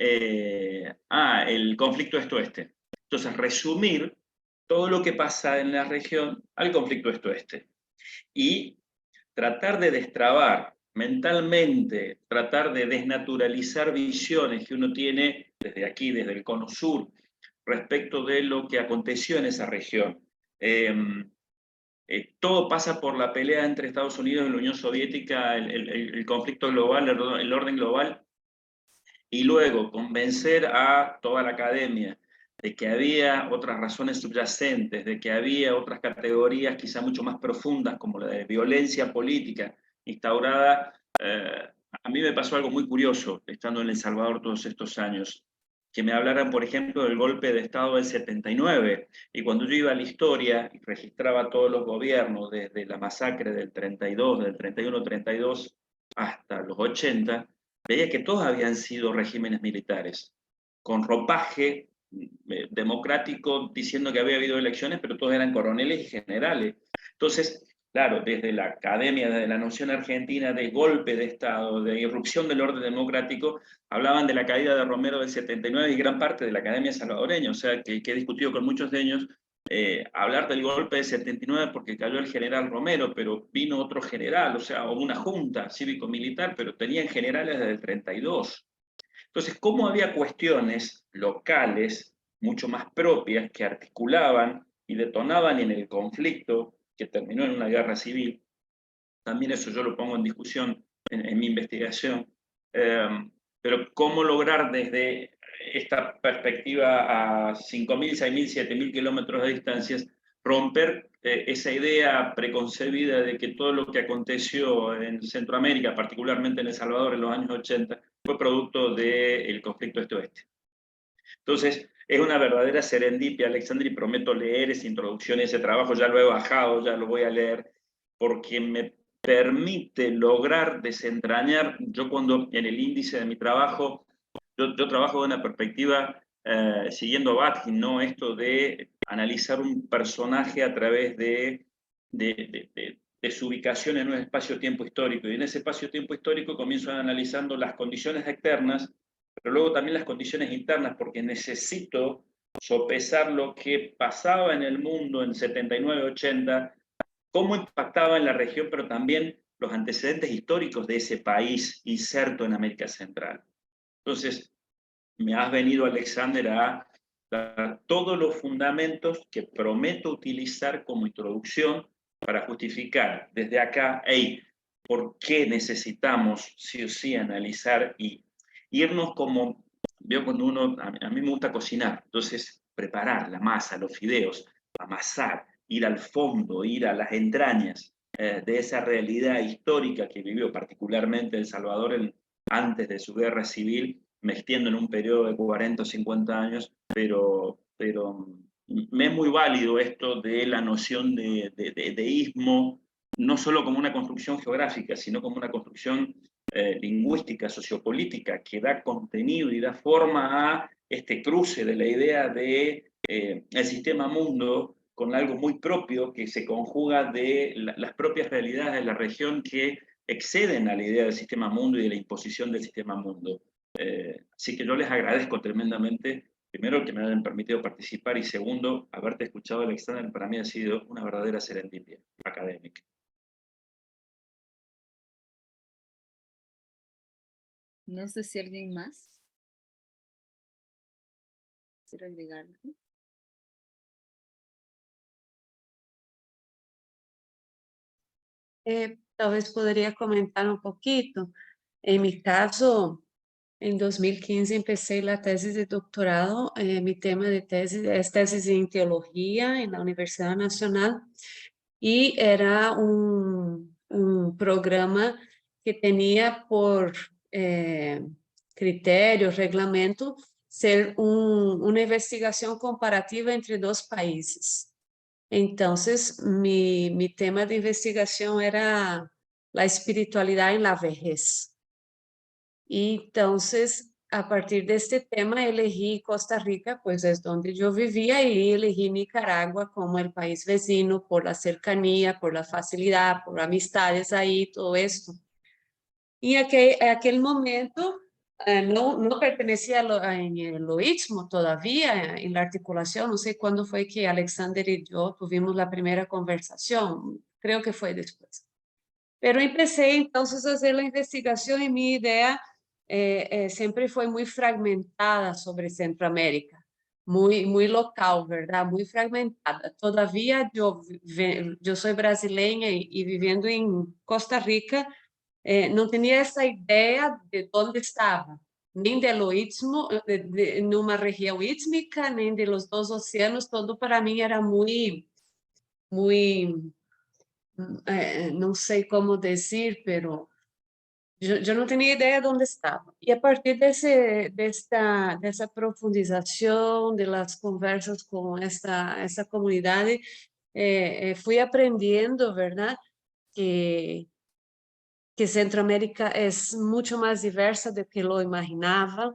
el conflicto est-oeste. Entonces, resumir todo lo que pasa en la región al conflicto est-oeste. Y tratar de destrabar mentalmente, tratar de desnaturalizar visiones que uno tiene desde aquí, desde el cono sur, respecto de lo que aconteció en esa región. Todo pasa por la pelea entre Estados Unidos y la Unión Soviética, el conflicto global, el orden global, y luego convencer a toda la academia de que había otras razones subyacentes, de que había otras categorías quizá mucho más profundas, como la de violencia política instaurada. A mí me pasó algo muy curioso, estando en El Salvador todos estos años, que me hablaran, por ejemplo, del golpe de Estado del 79, y cuando yo iba a la historia y registraba todos los gobiernos, desde la masacre del 32, del 31-32, hasta los 80, veía que todos habían sido regímenes militares, con ropaje democrático diciendo que había habido elecciones, pero todos eran coroneles y generales. Entonces, claro, desde la academia, desde la noción argentina de golpe de Estado, de irrupción del orden democrático, hablaban de la caída de Romero del 79 y gran parte de la academia salvadoreña, o sea, que he discutido con muchos de ellos, hablar del golpe del 79 porque cayó el general Romero, pero vino otro general, o sea, una junta cívico-militar, pero tenían generales desde el 32. Entonces, ¿cómo había cuestiones locales mucho más propias que articulaban y detonaban en el conflicto que terminó en una guerra civil? También eso yo lo pongo en discusión en mi investigación. Pero ¿cómo lograr desde esta perspectiva a 5.000, 6.000, 7.000 kilómetros de distancias romper esa idea preconcebida de que todo lo que aconteció en Centroamérica, particularmente en El Salvador en los años 80, fue producto del conflicto este-oeste. Entonces, es una verdadera serendipia, Alexander, y prometo leer esa introducción, ese trabajo, ya lo he bajado, ya lo voy a leer, porque me permite lograr desentrañar, yo cuando en el índice de mi trabajo, yo trabajo de una perspectiva siguiendo a Batkin, ¿no? Esto de analizar un personaje a través de su ubicación en un espacio-tiempo histórico, y en ese espacio-tiempo histórico comienzo analizando las condiciones externas, pero luego también las condiciones internas, porque necesito sopesar lo que pasaba en el mundo en 79-80, cómo impactaba en la región, pero también los antecedentes históricos de ese país inserto en América Central. Entonces, me has venido, Alexander, a dar todos los fundamentos que prometo utilizar como introducción para justificar desde acá, ¿por qué necesitamos sí o sí analizar y irnos como, veo cuando uno, a mí me gusta cocinar, entonces preparar la masa, los fideos, amasar, ir al fondo, ir a las entrañas de esa realidad histórica que vivió particularmente El Salvador antes de su guerra civil. Me extiendo en un periodo de 40 o 50 años, pero me es muy válido esto de la noción de istmo, no solo como una construcción geográfica, sino como una construcción lingüística, sociopolítica, que da contenido y da forma a este cruce de la idea de el sistema mundo con algo muy propio que se conjuga de las propias realidades de la región que exceden a la idea del sistema mundo y de la imposición del sistema mundo. Así que yo les agradezco tremendamente, primero, que me hayan permitido participar, y segundo, haberte escuchado, Alexander, para mí ha sido una verdadera serendipia académica. No sé si alguien más quiere agregar algo. Tal vez podría comentar un poquito. En mi caso, en 2015 empecé la tesis de doctorado. Mi tema de tesis es tesis en teología en la Universidad Nacional, y era un programa que tenía por criterio, reglamento, ser una investigación comparativa entre dos países. Entonces, mi tema de investigación era la espiritualidad en la vejez. Y entonces, a partir de este tema, elegí Costa Rica, pues es donde yo vivía, y elegí Nicaragua como el país vecino por la cercanía, por la facilidad, por amistades ahí, todo esto. Y aquel momento no pertenecía en el Istmo todavía, en la articulación. No sé cuándo fue que Alexander y yo tuvimos la primera conversación, creo que fue después. Pero empecé entonces a hacer la investigación, y mi idea siempre fue muy fragmentada sobre Centroamérica, muy local, ¿verdad? Muy fragmentada. Todavía yo soy brasileña y viviendo en Costa Rica, no tenía esa idea de dónde estaba, ni del istmo, en una región ístmica, ni de los dos océanos. Todo para mí era muy, no sé cómo decir, pero yo no tenía idea de dónde estaba. Y a partir de esa profundización, de las conversas con esta comunidad, fui aprendiendo, ¿verdad?, que Centroamérica es mucho más diversa de que lo imaginaba,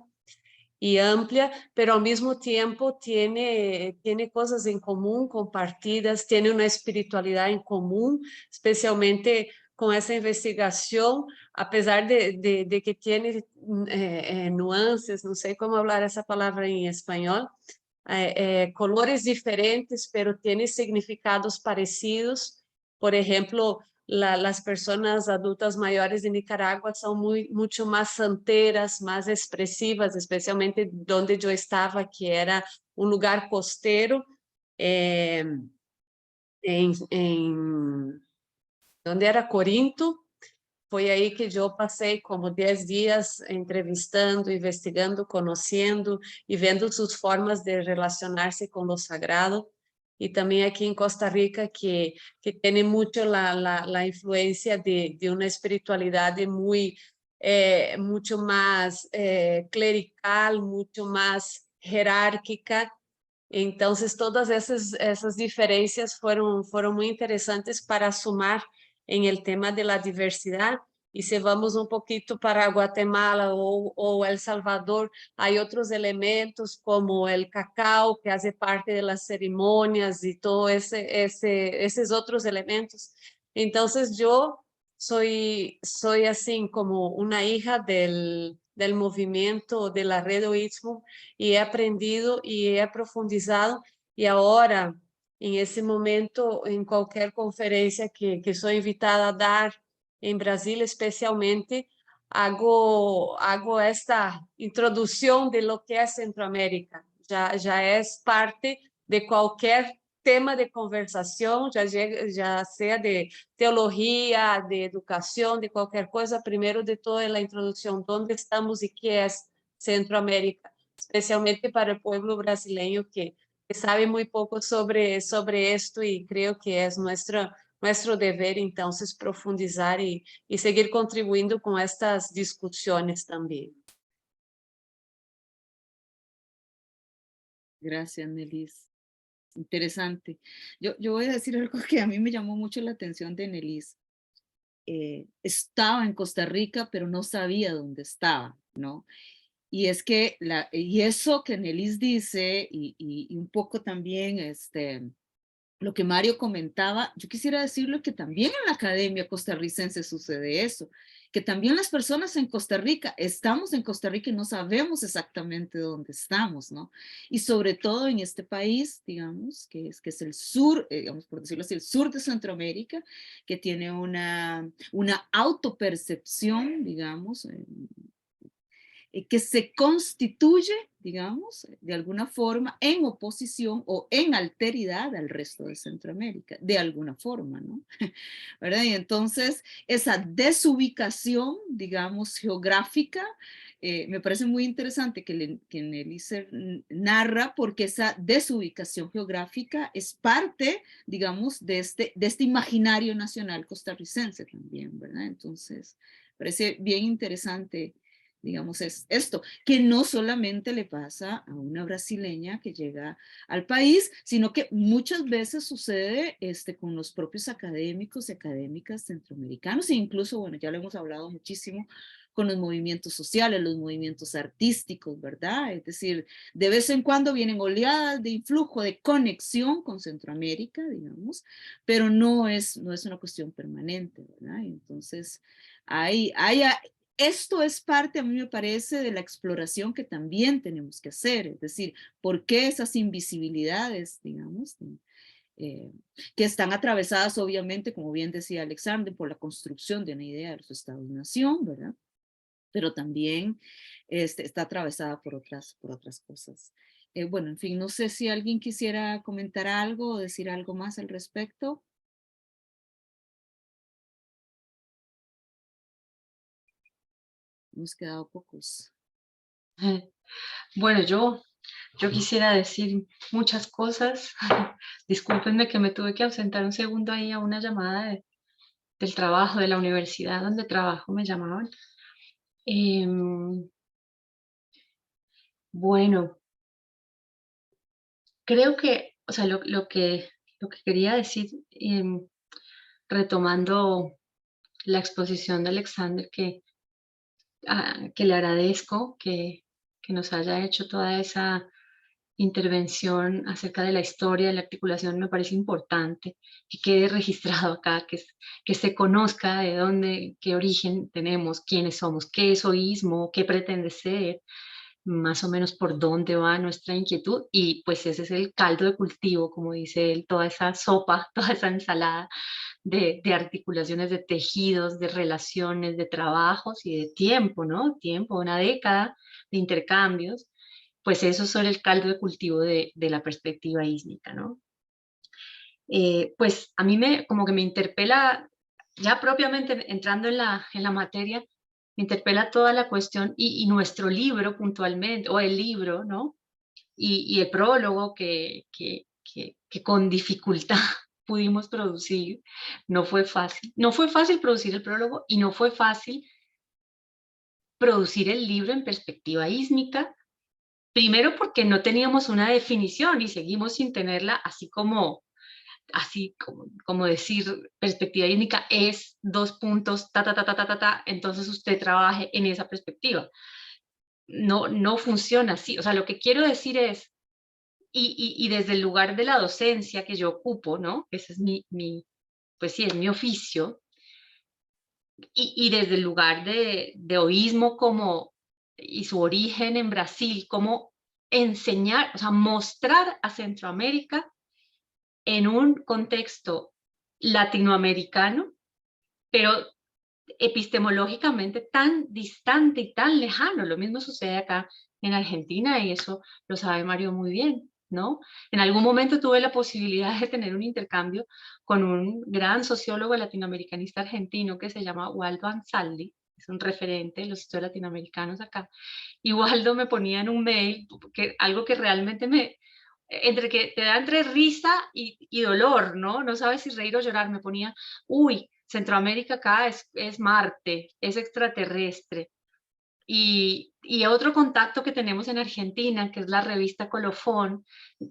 y amplia, pero al mismo tiempo tiene cosas en común, compartidas, tiene una espiritualidad en común, especialmente con esa investigación, a pesar de que tiene nuances, no sé cómo hablar esa palabra en español, colores diferentes, pero tiene significados parecidos. Por ejemplo, las personas adultas mayores de Nicaragua son mucho más santeras, más expresivas, especialmente donde yo estaba, que era un lugar costero, donde era Corinto. Foi aí que eu passei como 10 dias entrevistando, investigando, conhecendo e vendo suas formas de relacionar-se com o sagrado. y también aquí en Costa Rica, que tiene mucho la influencia de una espiritualidad muy, mucho más clerical, mucho más jerárquica. Entonces, todas esas diferencias fueron muy interesantes para sumar en el tema de la diversidad. Y si vamos un poquito para Guatemala o El Salvador, hay otros elementos como el cacao, que hace parte de las ceremonias y todo esos otros elementos. Entonces, yo soy así como una hija del movimiento de la red Istmo, y he aprendido y he profundizado, y ahora en ese momento en cualquier conferencia que soy invitada a dar en Brasil especialmente, hago esta introducción de lo que es Centroamérica. Ya es parte de cualquier tema de conversación, ya sea de teología, de educación, de cualquier cosa. Primero de todo es la introducción, ¿dónde estamos y qué es Centroamérica? Especialmente para el pueblo brasileño que sabe muy poco sobre esto, y creo que es nuestro deber entonces profundizar y seguir contribuyendo con estas discusiones también. Gracias, Nelis. Interesante. Yo voy a decir algo que a mí me llamó mucho la atención de Nelis. Estaba en Costa Rica, pero no sabía dónde estaba, ¿no? Y es que, y eso que Nelis dice, y un poco también lo que Mario comentaba, yo quisiera decirlo que también en la academia costarricense sucede eso, que también las personas en Costa Rica, estamos en Costa Rica y no sabemos exactamente dónde estamos, ¿no? Y sobre todo en este país, digamos, que es el sur, digamos, por decirlo así, el sur de Centroamérica, que tiene una autopercepción, digamos, que se constituye, digamos, de alguna forma en oposición o en alteridad al resto de Centroamérica, de alguna forma, ¿no? ¿Verdad? Y entonces esa desubicación, digamos, geográfica, me parece muy interesante que Eliezer narra, porque esa desubicación geográfica es parte, digamos, de este imaginario nacional costarricense también, ¿verdad? Entonces, parece bien interesante, digamos, es esto, que no solamente le pasa a una brasileña que llega al país, sino que muchas veces sucede con los propios académicos y académicas centroamericanos, e incluso, bueno, ya lo hemos hablado muchísimo, con los movimientos sociales, los movimientos artísticos, ¿verdad? Es decir, de vez en cuando vienen oleadas de influjo, de conexión con Centroamérica, digamos, pero no es una cuestión permanente, ¿verdad? Entonces, esto es parte, a mí me parece, de la exploración que también tenemos que hacer, es decir, ¿por qué esas invisibilidades, digamos, que están atravesadas obviamente, como bien decía Alexander, por la construcción de una idea de los Estados-nación, ¿verdad? Pero también está atravesada por otras cosas. Bueno, en fin, no sé si alguien quisiera comentar algo o decir algo más al respecto. Hemos quedado pocos. Bueno, yo quisiera decir muchas cosas. Discúlpenme que me tuve que ausentar un segundo ahí a una llamada del trabajo, de la universidad donde trabajo, me llamaban. Bueno, creo que, o sea, lo que quería decir, retomando la exposición de Alexander, que le agradezco que nos haya hecho toda esa intervención acerca de la historia de la articulación, me parece importante que quede registrado acá, que se conozca de dónde, qué origen tenemos, quiénes somos, qué es hoísmo, qué pretende ser, más o menos por dónde va nuestra inquietud, y pues ese es el caldo de cultivo, como dice él, toda esa sopa, toda esa ensalada de articulaciones, de tejidos, de relaciones, de trabajos y de tiempo, ¿no? Tiempo, una década de intercambios, pues eso sobre el caldo de cultivo de la perspectiva ísmica, ¿no? Pues a mí como que me interpela, ya propiamente entrando en la materia, me interpela toda la cuestión y nuestro libro puntualmente, o el libro, ¿no? Y el prólogo que que con dificultad pudimos producir. No fue fácil. No fue fácil producir el prólogo y no fue fácil producir el libro en perspectiva ísmica. Primero porque no teníamos una definición y seguimos sin tenerla, así como decir perspectiva ísmica es 2 puntos, entonces usted trabaje en esa perspectiva. No funciona así. O sea, lo que quiero decir es, y desde el lugar de la docencia que yo ocupo, ¿no? Ese es pues sí, es mi oficio, y desde el lugar de oísmo y su origen en Brasil, como enseñar, o sea, mostrar a Centroamérica en un contexto latinoamericano, pero epistemológicamente tan distante y tan lejano. Lo mismo sucede acá en Argentina y eso lo sabe Mario muy bien, ¿no? En algún momento tuve la posibilidad de tener un intercambio con un gran sociólogo latinoamericanista argentino que se llama Waldo Ansaldi, es un referente de los estudios latinoamericanos acá, y Waldo me ponía en un mail algo que realmente entre que te da entre risa y dolor, ¿no? No sabes si reír o llorar. Me ponía, uy, Centroamérica acá es Marte, es extraterrestre. Y otro contacto que tenemos en Argentina, que es la revista Colofón,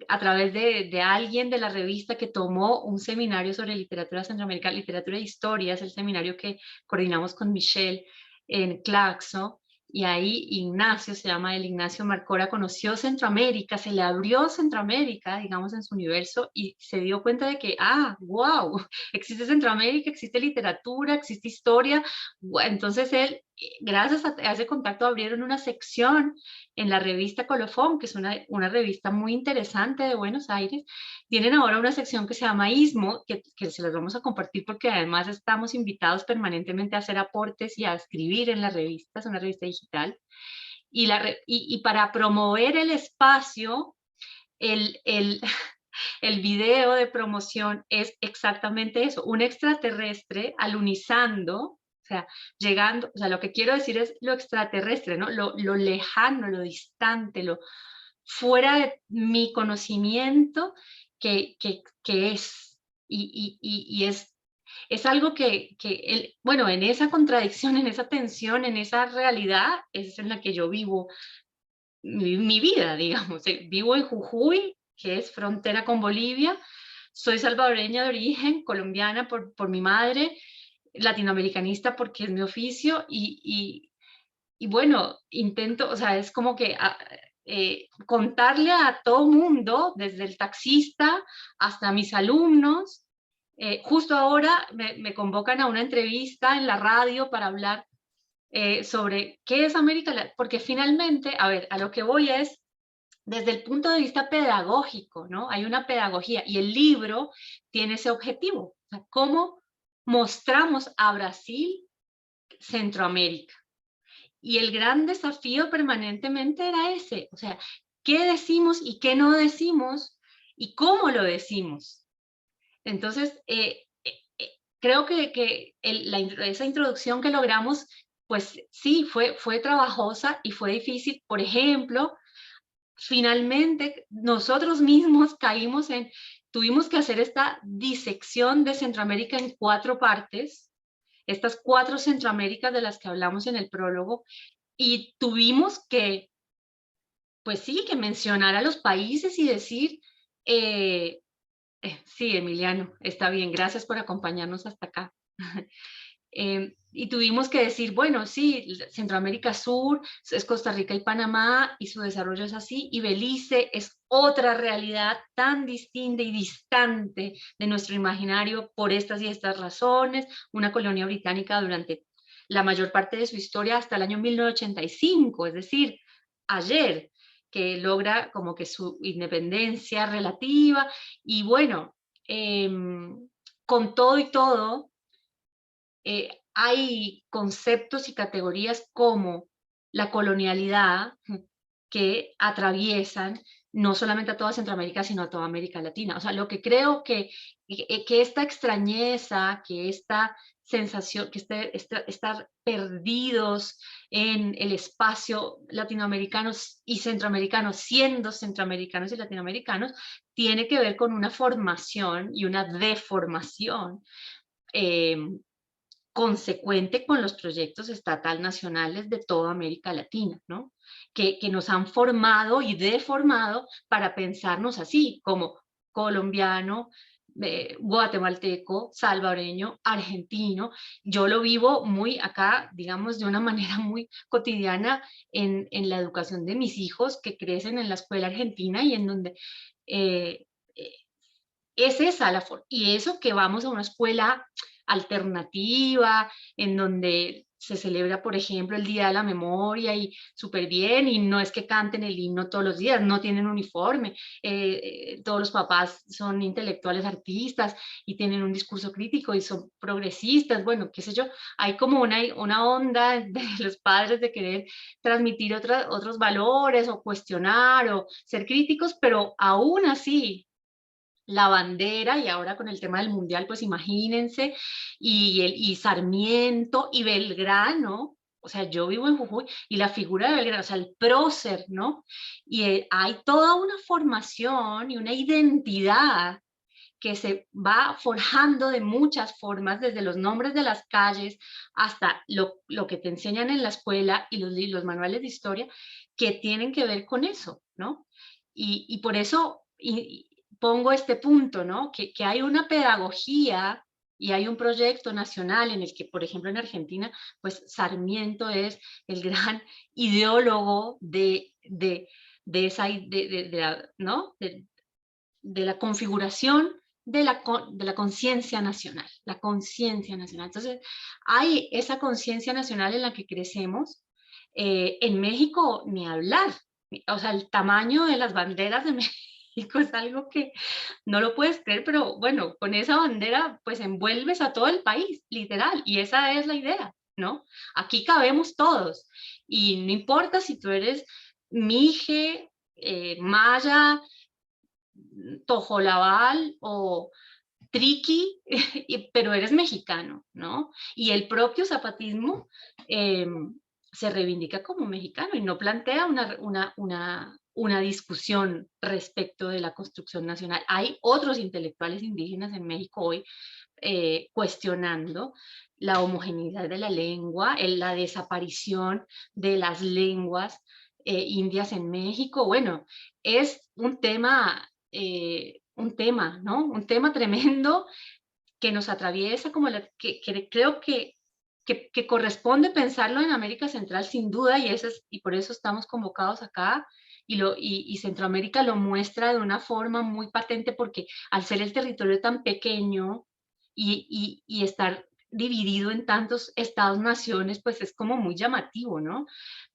a través de alguien de la revista que tomó un seminario sobre literatura centroamericana, literatura e historia, es el seminario que coordinamos con Michelle en Claxo, y ahí Ignacio, se llama el Ignacio Marcora, conoció Centroamérica, se le abrió Centroamérica, digamos, en su universo, y se dio cuenta de que, wow, existe Centroamérica, existe literatura, existe historia. Entonces él, gracias a ese contacto, abrieron una sección en la revista Colofón, que es una revista muy interesante de Buenos Aires. Tienen ahora una sección que se llama Istmo, que se las vamos a compartir porque además estamos invitados permanentemente a hacer aportes y a escribir en la revista, es una revista digital. Y para promover el espacio, el video de promoción es exactamente eso, un extraterrestre alunizando, o sea, llegando, o sea, lo que quiero decir es lo extraterrestre, ¿no? Lo lejano, lo distante, lo fuera de mi conocimiento que es. Y es algo bueno, en esa contradicción, en esa tensión, en esa realidad, es en la que yo vivo mi vida, digamos. Vivo en Jujuy, que es frontera con Bolivia. Soy salvadoreña de origen, colombiana por mi madre, latinoamericanista porque es mi oficio, y bueno, intento, o sea, es como que contarle a todo mundo, desde el taxista hasta mis alumnos. Justo ahora me convocan a una entrevista en la radio para hablar sobre qué es América Latina, porque finalmente, a ver, a lo que voy es desde el punto de vista pedagógico, ¿no? Hay una pedagogía y el libro tiene ese objetivo. O sea, ¿cómo mostramos a Brasil, Centroamérica? Y el gran desafío permanentemente era ese, o sea, ¿qué decimos y qué no decimos y cómo lo decimos? Entonces, creo que esa introducción que logramos, pues sí, fue trabajosa y fue difícil. Por ejemplo, finalmente nosotros mismos tuvimos que hacer esta disección de Centroamérica en 4 partes, estas 4 Centroaméricas de las que hablamos en el prólogo, y tuvimos que, pues sí, que mencionar a los países y decir, sí, Emiliano, está bien, gracias por acompañarnos hasta acá. Y tuvimos que decir, bueno, sí, Centroamérica Sur es Costa Rica y Panamá, y su desarrollo es así, y Belice es otra realidad tan distinta y distante de nuestro imaginario por estas y estas razones, una colonia británica durante la mayor parte de su historia hasta el año 1985, es decir, ayer, que logra como que su independencia relativa, y bueno, con todo y todo, hay conceptos y categorías como la colonialidad que atraviesan no solamente a toda Centroamérica, sino a toda América Latina. O sea, lo que creo que esta extrañeza, que esta sensación, estar perdidos en el espacio latinoamericanos y centroamericanos, siendo centroamericanos y latinoamericanos, tiene que ver con una formación y una deformación consecuente con los proyectos estatal nacionales de toda América Latina, ¿no? Que nos han formado y deformado para pensarnos así, como colombiano, guatemalteco, salvadoreño, argentino. Yo lo vivo muy acá, digamos, de una manera muy cotidiana en la educación de mis hijos que crecen en la escuela argentina y en donde eh, es esa la forma. Y eso que vamos a una escuela alternativa, en donde se celebra, por ejemplo, el Día de la Memoria y súper bien, y no es que canten el himno todos los días, no tienen uniforme, todos los papás son intelectuales artistas y tienen un discurso crítico y son progresistas, bueno, qué sé yo, hay como una onda de los padres de querer transmitir otros valores o cuestionar o ser críticos, pero aún así la bandera, y ahora con el tema del mundial, pues imagínense, y Sarmiento y Belgrano, o sea, yo vivo en Jujuy, y la figura de Belgrano, o sea, el prócer, ¿no? Y hay toda una formación y una identidad que se va forjando de muchas formas, desde los nombres de las calles hasta lo que te enseñan en la escuela y los manuales de historia, que tienen que ver con eso, ¿no? Y por eso pongo este punto, ¿no? Que hay una pedagogía y hay un proyecto nacional en el que, por ejemplo, en Argentina, pues Sarmiento es el gran ideólogo de esa, ¿no? De la configuración de la conciencia nacional, la conciencia nacional. Entonces, hay esa conciencia nacional en la que crecemos. En México, ni hablar. O sea, el tamaño de las banderas de México es algo que no lo puedes creer, pero bueno, con esa bandera pues envuelves a todo el país, literal, y esa es la idea, ¿no? Aquí cabemos todos, y no importa si tú eres mije, maya, tojolabal o triqui, pero eres mexicano, ¿no? Y el propio zapatismo se reivindica como mexicano y no plantea una discusión respecto de la construcción nacional. Hay otros intelectuales indígenas en México hoy cuestionando la homogeneidad de la lengua, la desaparición de las lenguas indias en México. Bueno, es un tema, ¿no? Un tema tremendo que nos atraviesa, como que creo que corresponde pensarlo en América Central sin duda, y por eso estamos convocados acá, y Centroamérica lo muestra de una forma muy patente, porque al ser el territorio tan pequeño y estar dividido en tantos estados-naciones, pues es como muy llamativo, ¿no?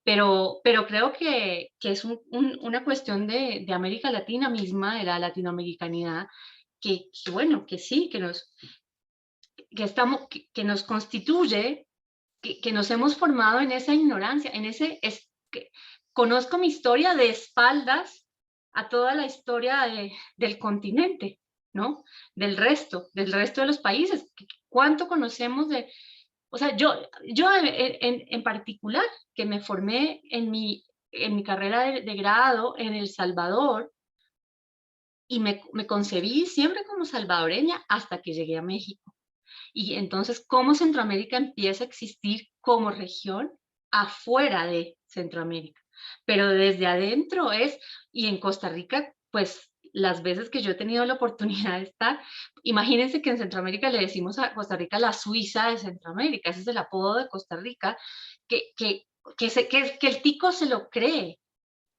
Pero creo que es una cuestión de América Latina misma, de la latinoamericanidad, que bueno, que sí, que nos constituye, que nos hemos formado en esa ignorancia, conozco mi historia de espaldas a toda la historia del continente, ¿no? Del resto de los países. ¿Cuánto conocemos de...? O sea, yo en particular, que me formé en mi carrera de grado en El Salvador, y me concebí siempre como salvadoreña hasta que llegué a México. Y entonces, ¿cómo Centroamérica empieza a existir como región afuera de Centroamérica? Pero desde adentro y en Costa Rica, pues las veces que yo he tenido la oportunidad de estar, imagínense que en Centroamérica le decimos a Costa Rica la Suiza de Centroamérica, ese es el apodo de Costa Rica, que el tico se lo cree,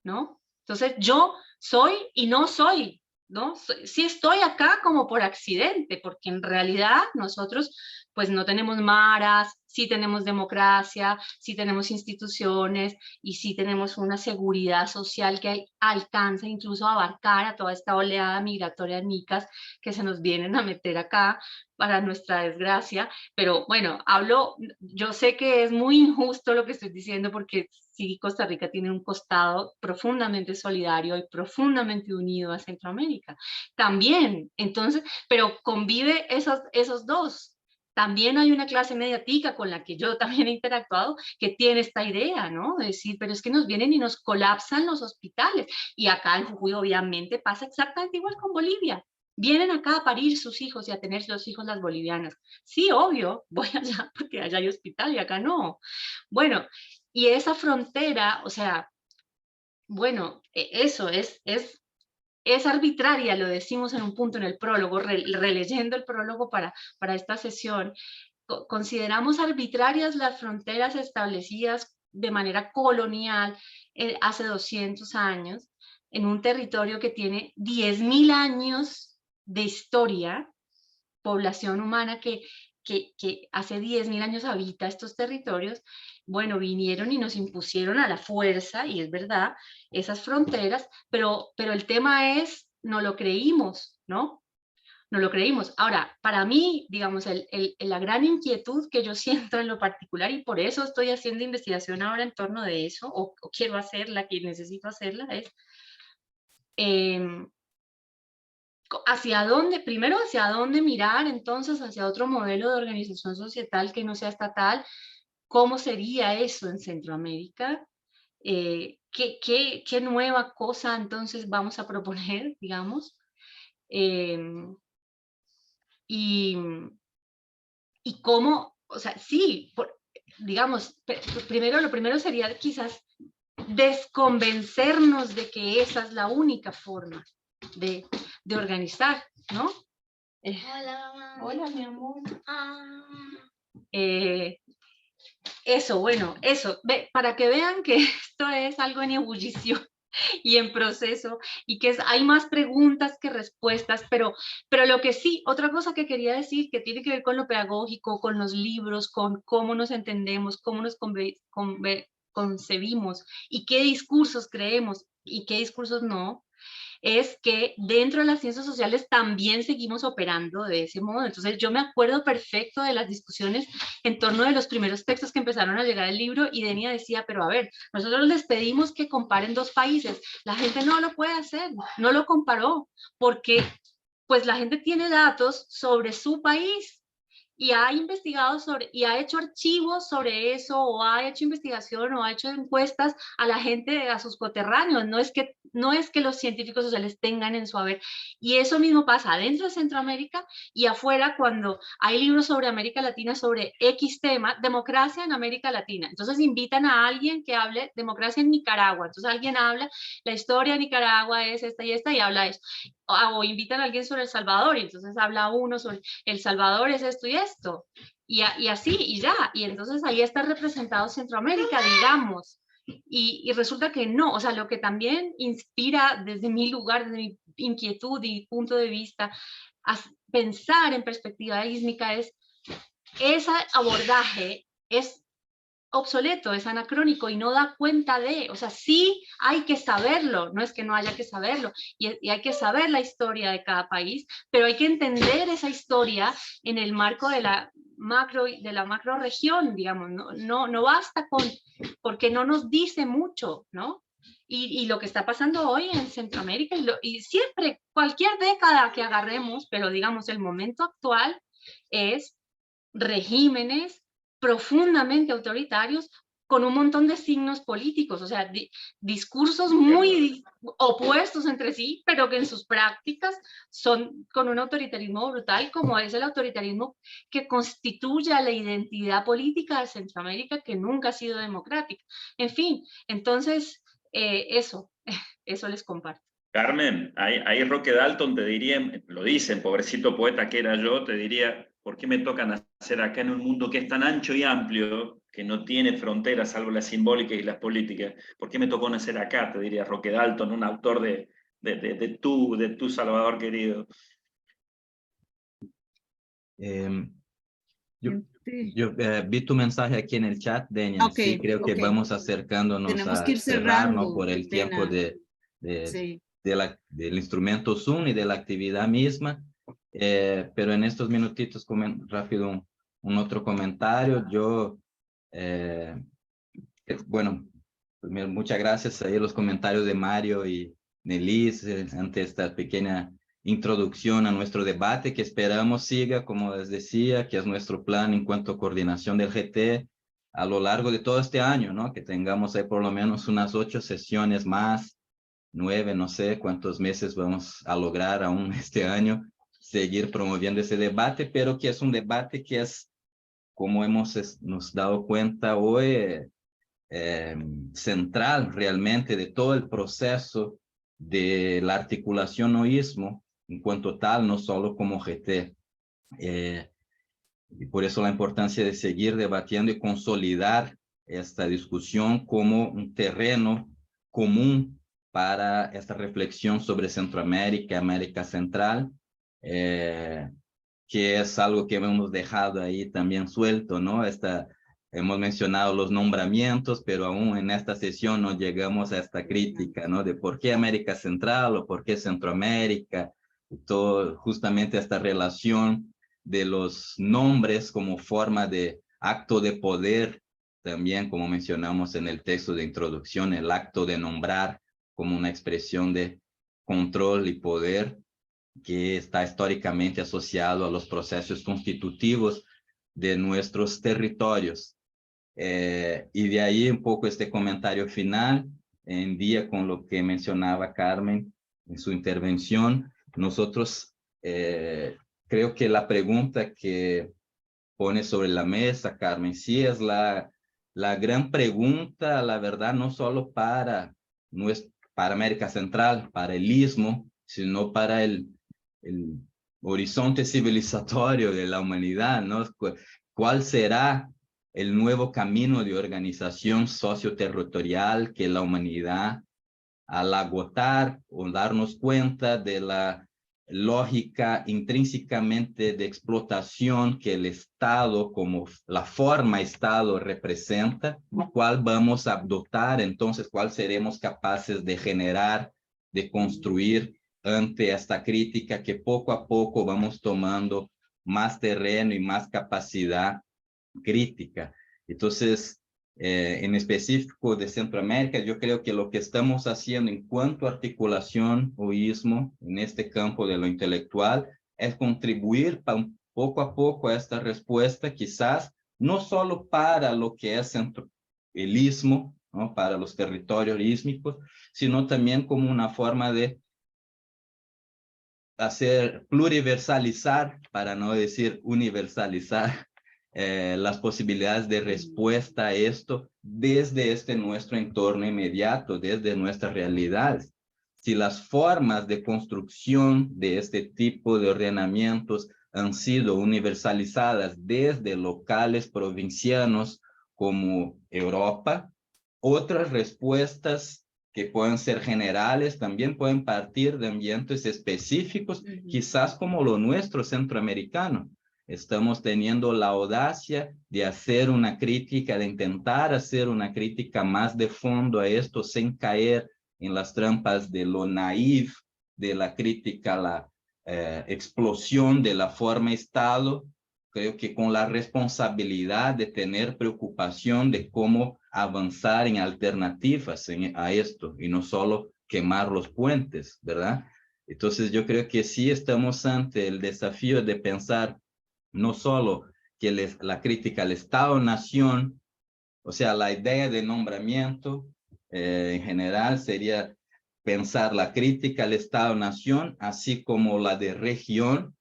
¿no? Entonces yo soy y no soy, ¿no? Sí estoy acá como por accidente, porque en realidad nosotros pues no tenemos maras, sí tenemos democracia, sí tenemos instituciones y sí tenemos una seguridad social que alcanza incluso a abarcar a toda esta oleada migratoria de micas que se nos vienen a meter acá para nuestra desgracia. Pero bueno, yo sé que es muy injusto lo que estoy diciendo, porque sí, Costa Rica tiene un costado profundamente solidario y profundamente unido a Centroamérica. También, entonces, pero convive esos dos. También hay una clase media tica con la que yo también he interactuado que tiene esta idea, ¿no? De decir, pero es que nos vienen y nos colapsan los hospitales. Y acá en Jujuy obviamente pasa exactamente igual con Bolivia. Vienen acá a parir sus hijos y a tener los hijos las bolivianas. Sí, obvio, voy allá porque allá hay hospital y acá no. Bueno, y esa frontera, o sea, bueno, eso es arbitraria, lo decimos en un punto en el prólogo, releyendo el prólogo para esta sesión. Consideramos arbitrarias las fronteras establecidas de manera colonial hace 200 años en un territorio que tiene 10.000 años de historia, población humana que hace 10.000 años habita estos territorios. Bueno, vinieron y nos impusieron a la fuerza, y es verdad, esas fronteras, pero el tema es, no lo creímos, ¿no? No lo creímos. Ahora, para mí, digamos, la gran inquietud que yo siento en lo particular, y por eso estoy haciendo investigación ahora en torno de eso, o quiero hacerla, que necesito hacerla, es hacia dónde, primero hacia dónde mirar, entonces hacia otro modelo de organización societal que no sea estatal. ¿Cómo sería eso en Centroamérica? ¿Qué nueva cosa entonces vamos a proponer, digamos? Y cómo, o sea, sí, digamos, lo primero sería quizás desconvencernos de que esa es la única forma de organizar, ¿no? Hola, mamá. Hola, mi amor. Ah. Eso, bueno, eso, para que vean que esto es algo en ebullición y en proceso, y que hay más preguntas que respuestas, pero lo que sí, otra cosa que quería decir, que tiene que ver con lo pedagógico, con los libros, con cómo nos entendemos, cómo nos concebimos, y qué discursos creemos, y qué discursos no, es que dentro de las ciencias sociales también seguimos operando de ese modo. Entonces yo me acuerdo perfecto de las discusiones en torno de los primeros textos que empezaron a llegar al libro, y Denia decía, pero a ver, nosotros les pedimos que comparen dos países, la gente no lo puede hacer, no lo comparó, porque pues la gente tiene datos sobre su país, y ha investigado y ha hecho archivos sobre eso, o ha hecho investigación, o ha hecho encuestas a la gente, a sus coterráneos. No es que los científicos sociales tengan en su haber. Y eso mismo pasa dentro de Centroamérica y afuera, cuando hay libros sobre América Latina, sobre X tema, democracia en América Latina. Entonces invitan a alguien que hable democracia en Nicaragua. Entonces alguien habla, la historia de Nicaragua es esta y esta, y habla eso. O invitan a alguien sobre El Salvador, y entonces habla uno sobre El Salvador es esto y esto, y así, y ya, y entonces ahí está representado Centroamérica, digamos, y resulta que no, o sea, lo que también inspira desde mi lugar, desde mi inquietud y punto de vista, a pensar en perspectiva ísmica, es ese abordaje es obsoleto, es anacrónico y no da cuenta de, o sea, sí hay que saberlo, no es que no haya que saberlo, y hay que saber la historia de cada país, pero hay que entender esa historia en el marco de la macro región, digamos, no basta porque no nos dice mucho, ¿no? Y lo que está pasando hoy en Centroamérica, y siempre, cualquier década que agarremos, pero digamos el momento actual es regímenes profundamente autoritarios con un montón de signos políticos, o sea, discursos muy opuestos entre sí, pero que en sus prácticas son con un autoritarismo brutal, como es el autoritarismo que constituye la identidad política de Centroamérica, que nunca ha sido democrática. En fin, entonces, eso les comparto. Carmen, ahí Roque Dalton te diría, lo dicen, pobrecito poeta que era yo, te diría, ¿por qué me toca nacer acá en un mundo que es tan ancho y amplio, que no tiene fronteras salvo las simbólicas y las políticas? ¿Por qué me tocó nacer acá? Te diría Roque Dalton, un autor de tu Salvador querido. Yo vi tu mensaje aquí en el chat, Denia. Okay, sí, creo que vamos acercándonos tenemos a que ir cerrarnos cerrando, por el tiempo sí. del instrumento Zoom y de la actividad misma. Pero en estos minutitos, rápido un otro comentario. Yo, bueno, primero, muchas gracias ahí los comentarios de Mario y Nelis ante esta pequeña introducción a nuestro debate que esperamos siga, como les decía, que es nuestro plan en cuanto a coordinación del GT a lo largo de todo este año, ¿no? Que tengamos ahí por lo menos unas 8 sesiones más, 9, no sé cuántos meses vamos a lograr aún este año, seguir promoviendo ese debate, pero que es un debate que es, como nos dado cuenta hoy, central realmente de todo el proceso de la articulación noísmo en cuanto tal, no solo como GT. Y por eso la importancia de seguir debatiendo y consolidar esta discusión como un terreno común para esta reflexión sobre Centroamérica, América Central, que es algo que hemos dejado ahí también suelto, ¿no? Hemos mencionado los nombramientos, pero aún en esta sesión no llegamos a esta crítica, ¿no? De por qué América Central o por qué Centroamérica, todo, justamente esta relación de los nombres como forma de acto de poder, también como mencionamos en el texto de introducción, el acto de nombrar como una expresión de control y poder que está históricamente asociado a los procesos constitutivos de nuestros territorios. Y de ahí un poco este comentario final, en día con lo que mencionaba Carmen en su intervención. Nosotros, creo que la pregunta que pone sobre la mesa, Carmen, sí es la gran pregunta, la verdad, no solo para América Central, para el Istmo, sino para el horizonte civilizatorio de la humanidad, ¿no? ¿Cuál será el nuevo camino de organización socioterritorial que la humanidad, al agotar o darnos cuenta de la lógica intrínsecamente de explotación que el Estado, como la forma Estado representa, cuál vamos a adoptar, entonces cuál seremos capaces de generar, de construir ante esta crítica que poco a poco vamos tomando más terreno y más capacidad crítica. Entonces, en específico de Centroamérica, yo creo que lo que estamos haciendo en cuanto a articulación o istmo en este campo de lo intelectual es contribuir poco a poco a esta respuesta, quizás no solo para lo que es el istmo, ¿no? Para los territorios ísmicos, sino también como una forma de hacer pluriversalizar, para no decir universalizar, las posibilidades de respuesta a esto desde nuestro entorno inmediato, desde nuestras realidades. Si las formas de construcción de este tipo de ordenamientos han sido universalizadas desde locales provincianos como Europa, otras respuestas que pueden ser generales, también pueden partir de ambientes específicos, quizás como lo nuestro centroamericano. Estamos teniendo la audacia de hacer una crítica, de intentar hacer una crítica más de fondo a esto sin caer en las trampas de lo naif, de la crítica a la explosión de la forma Estado. Creo que con la responsabilidad de tener preocupación de cómo avanzar en alternativas a esto y no solo quemar los puentes, ¿verdad? Entonces yo creo que sí estamos ante el desafío de pensar no solo que la crítica al Estado-Nación, o sea, la idea de nombramiento en general sería pensar la crítica al Estado-Nación, así como la de región,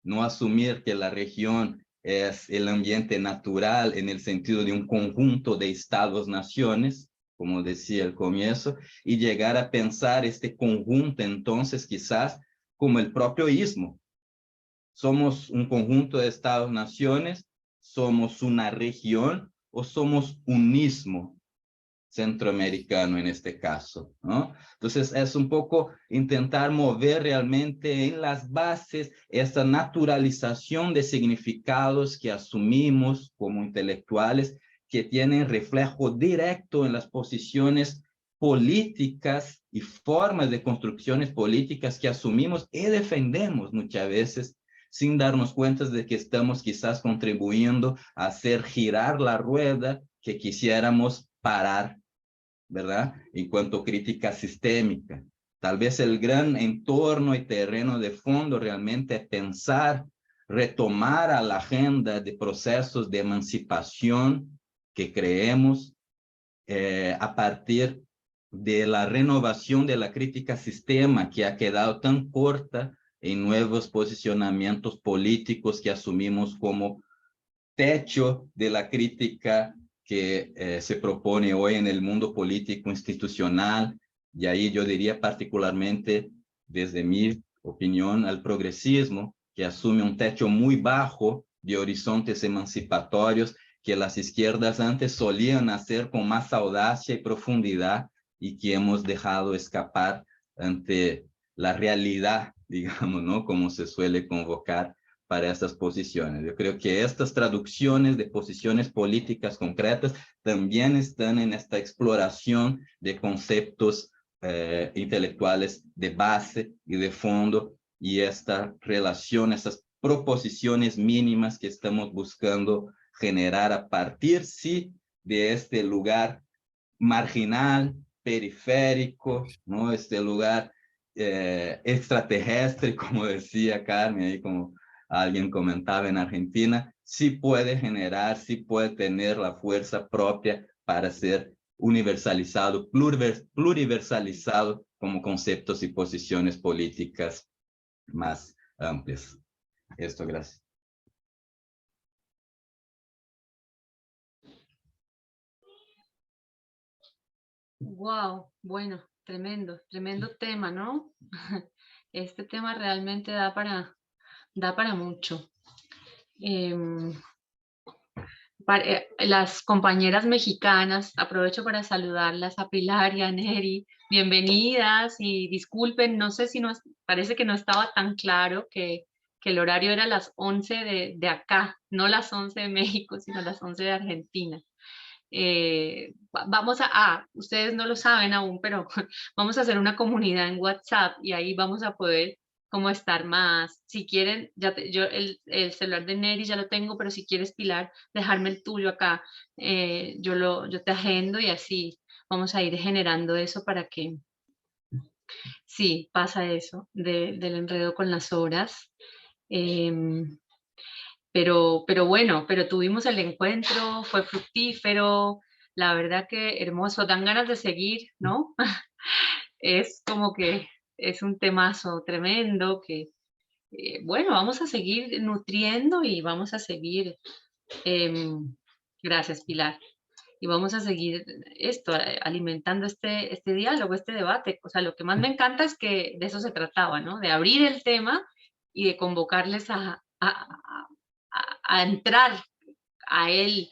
no asumir que la región es el ambiente natural en el sentido de un conjunto de estados-naciones, como decía al comienzo, y llegar a pensar este conjunto entonces quizás como el propio istmo. ¿Somos un conjunto de estados-naciones? ¿Somos una región? ¿O somos un istmo centroamericano en este caso, ¿no? Entonces es un poco intentar mover realmente en las bases esta naturalización de significados que asumimos como intelectuales, que tienen reflejo directo en las posiciones políticas y formas de construcciones políticas que asumimos y defendemos muchas veces sin darnos cuenta de que estamos quizás contribuyendo a hacer girar la rueda que quisiéramos parar, ¿verdad? En cuanto a crítica sistémica. Tal vez el gran entorno y terreno de fondo realmente es pensar, retomar a la agenda de procesos de emancipación que creemos a partir de la renovación de la crítica sistema que ha quedado tan corta en nuevos posicionamientos políticos que asumimos como techo de la crítica que se propone hoy en el mundo político institucional, y ahí yo diría particularmente, desde mi opinión, al progresismo, que asume un techo muy bajo de horizontes emancipatorios que las izquierdas antes solían hacer con más audacia y profundidad y que hemos dejado escapar ante la realidad, digamos, ¿no? Como se suele convocar para estas posiciones. Yo creo que estas traducciones de posiciones políticas concretas también están en esta exploración de conceptos intelectuales de base y de fondo, y esta relación, estas proposiciones mínimas que estamos buscando generar a partir, sí, de este lugar marginal, periférico, ¿no? Este lugar extraterrestre, como decía Carmen, ahí como alguien comentaba en Argentina, sí puede generar, sí puede tener la fuerza propia para ser universalizado, pluriversalizado como conceptos y posiciones políticas más amplias. Esto, gracias. Wow, bueno, tremendo, tremendo tema, ¿no? Este tema realmente da para mucho. Las compañeras mexicanas, aprovecho para saludarlas a Pilar y a Neri, bienvenidas y disculpen, no sé si nos parece que no estaba tan claro que el horario era las 11 de acá, no las 11 de México, sino las 11 de Argentina. Vamos ustedes no lo saben aún, pero vamos a hacer una comunidad en WhatsApp y ahí vamos a poder como estar más. Si quieren, yo el celular de Neri ya lo tengo, pero si quieres, Pilar, dejarme el tuyo acá, yo te agendo y así vamos a ir generando eso para que, sí, pasa eso del enredo con las horas. Pero bueno, pero tuvimos el encuentro, fue fructífero, la verdad que hermoso, dan ganas de seguir, ¿no? Es como que es un temazo tremendo que, bueno, vamos a seguir nutriendo y vamos a seguir, gracias Pilar, y vamos a seguir esto, alimentando este diálogo, este debate. O sea, lo que más me encanta es que de eso se trataba, ¿no? De abrir el tema y de convocarles a entrar a él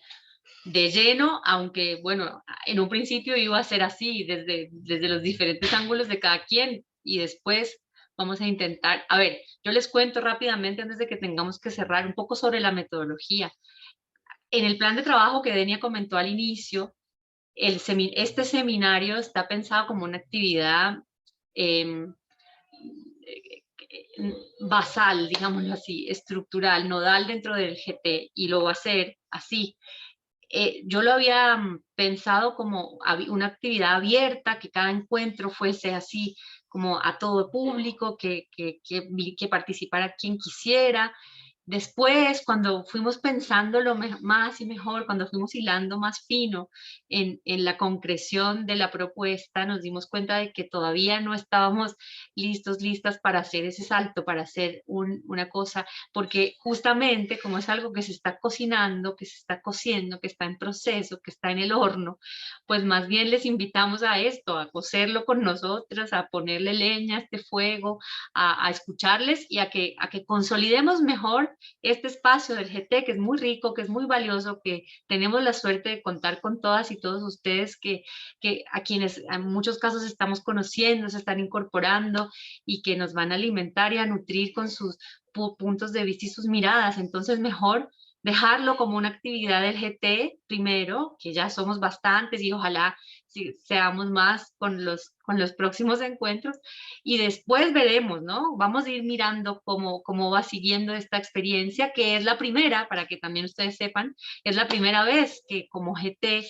de lleno, aunque bueno, en un principio iba a ser así, desde los diferentes ángulos de cada quien, y después vamos a intentar, a ver, yo les cuento rápidamente antes de que tengamos que cerrar un poco sobre la metodología. En el plan de trabajo que Denia comentó al inicio, este seminario está pensado como una actividad basal, digámoslo así, estructural, nodal dentro del GT, y lo va a hacer así. Yo lo había pensado como una actividad abierta, que cada encuentro fuese así como a todo público, que participara quien quisiera. Después, cuando fuimos pensándolo más y mejor, cuando fuimos hilando más fino en la concreción de la propuesta, nos dimos cuenta de que todavía no estábamos listas para hacer ese salto, para hacer una cosa, porque justamente como es algo que se está cocinando, que se está cociendo, que está en proceso, que está en el horno, pues más bien les invitamos a esto, a cocerlo con nosotros, a ponerle leña a este fuego, a escucharles y a que consolidemos mejor este espacio del GT, que es muy rico, que es muy valioso, que tenemos la suerte de contar con todas y todos ustedes, que a quienes en muchos casos estamos conociendo, se están incorporando y que nos van a alimentar y a nutrir con sus puntos de vista y sus miradas. Entonces, mejor dejarlo como una actividad del GT primero, que ya somos bastantes y ojalá seamos más con los próximos encuentros, y después veremos, ¿no? Vamos a ir mirando cómo va siguiendo esta experiencia, que es la primera, para que también ustedes sepan, es la primera vez que como GT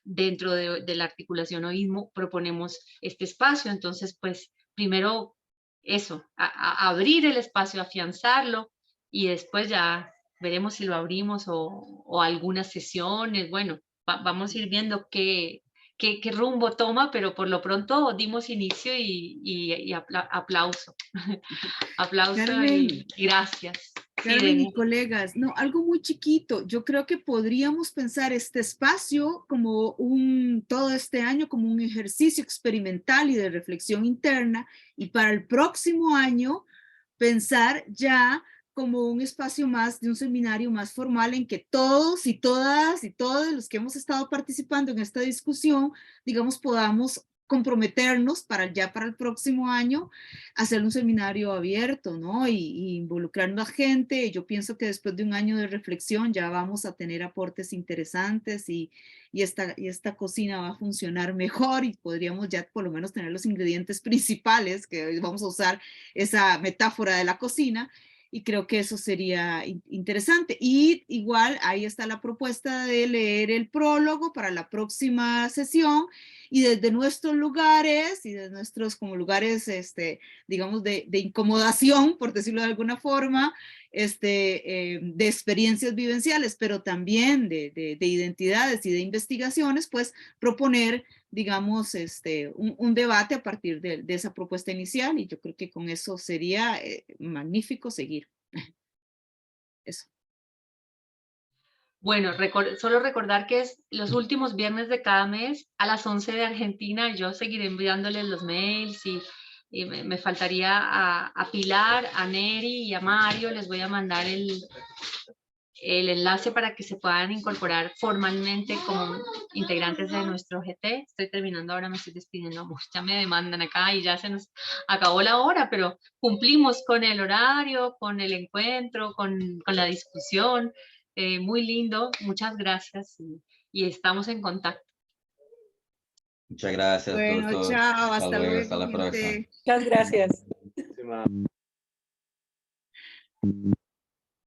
dentro de la articulación oísmo proponemos este espacio. Entonces, pues primero eso, abrir el espacio, afianzarlo, y después ya veremos si lo abrimos o algunas sesiones. Bueno, vamos a ir viendo qué rumbo toma, pero por lo pronto dimos inicio y aplauso. Aplauso Carmen, y gracias. Carmen Sí, y colegas, no, algo muy chiquito. Yo creo que podríamos pensar este espacio como todo este año como un ejercicio experimental y de reflexión interna, y para el próximo año pensar ya como un espacio más de un seminario más formal en que todos y todas y todos los que hemos estado participando en esta discusión, digamos, podamos comprometernos ya para el próximo año, hacer un seminario abierto, ¿no? Y involucrar más gente. Yo pienso que después de un año de reflexión ya vamos a tener aportes interesantes y esta cocina va a funcionar mejor, y podríamos ya por lo menos tener los ingredientes principales, que hoy vamos a usar esa metáfora de la cocina, y creo que eso sería interesante. Y igual ahí está la propuesta de leer el prólogo para la próxima sesión, y desde nuestros lugares y de nuestros como lugares, digamos, de incomodación, por decirlo de alguna forma, de experiencias vivenciales, pero también de identidades y de investigaciones, pues proponer, digamos, un debate a partir de esa propuesta inicial, y yo creo que con eso sería magnífico seguir. Eso. bueno, solo recordar que es los últimos viernes de cada mes a las 11 de Argentina. Yo seguiré enviándoles los mails y me faltaría a Pilar, a Neri y a Mario. Les voy a mandar el enlace para que se puedan incorporar formalmente como integrantes de nuestro GT. Estoy terminando ahora, me estoy despidiendo. Uf, ya me demandan acá y ya se nos acabó la hora, pero cumplimos con el horario, con el encuentro, con la discusión. Muy lindo, muchas gracias y estamos en contacto. Muchas gracias a Bueno, todos. chao, Hasta hasta luego, luego, hasta la próxima. gente. Muchas gracias. Próxima.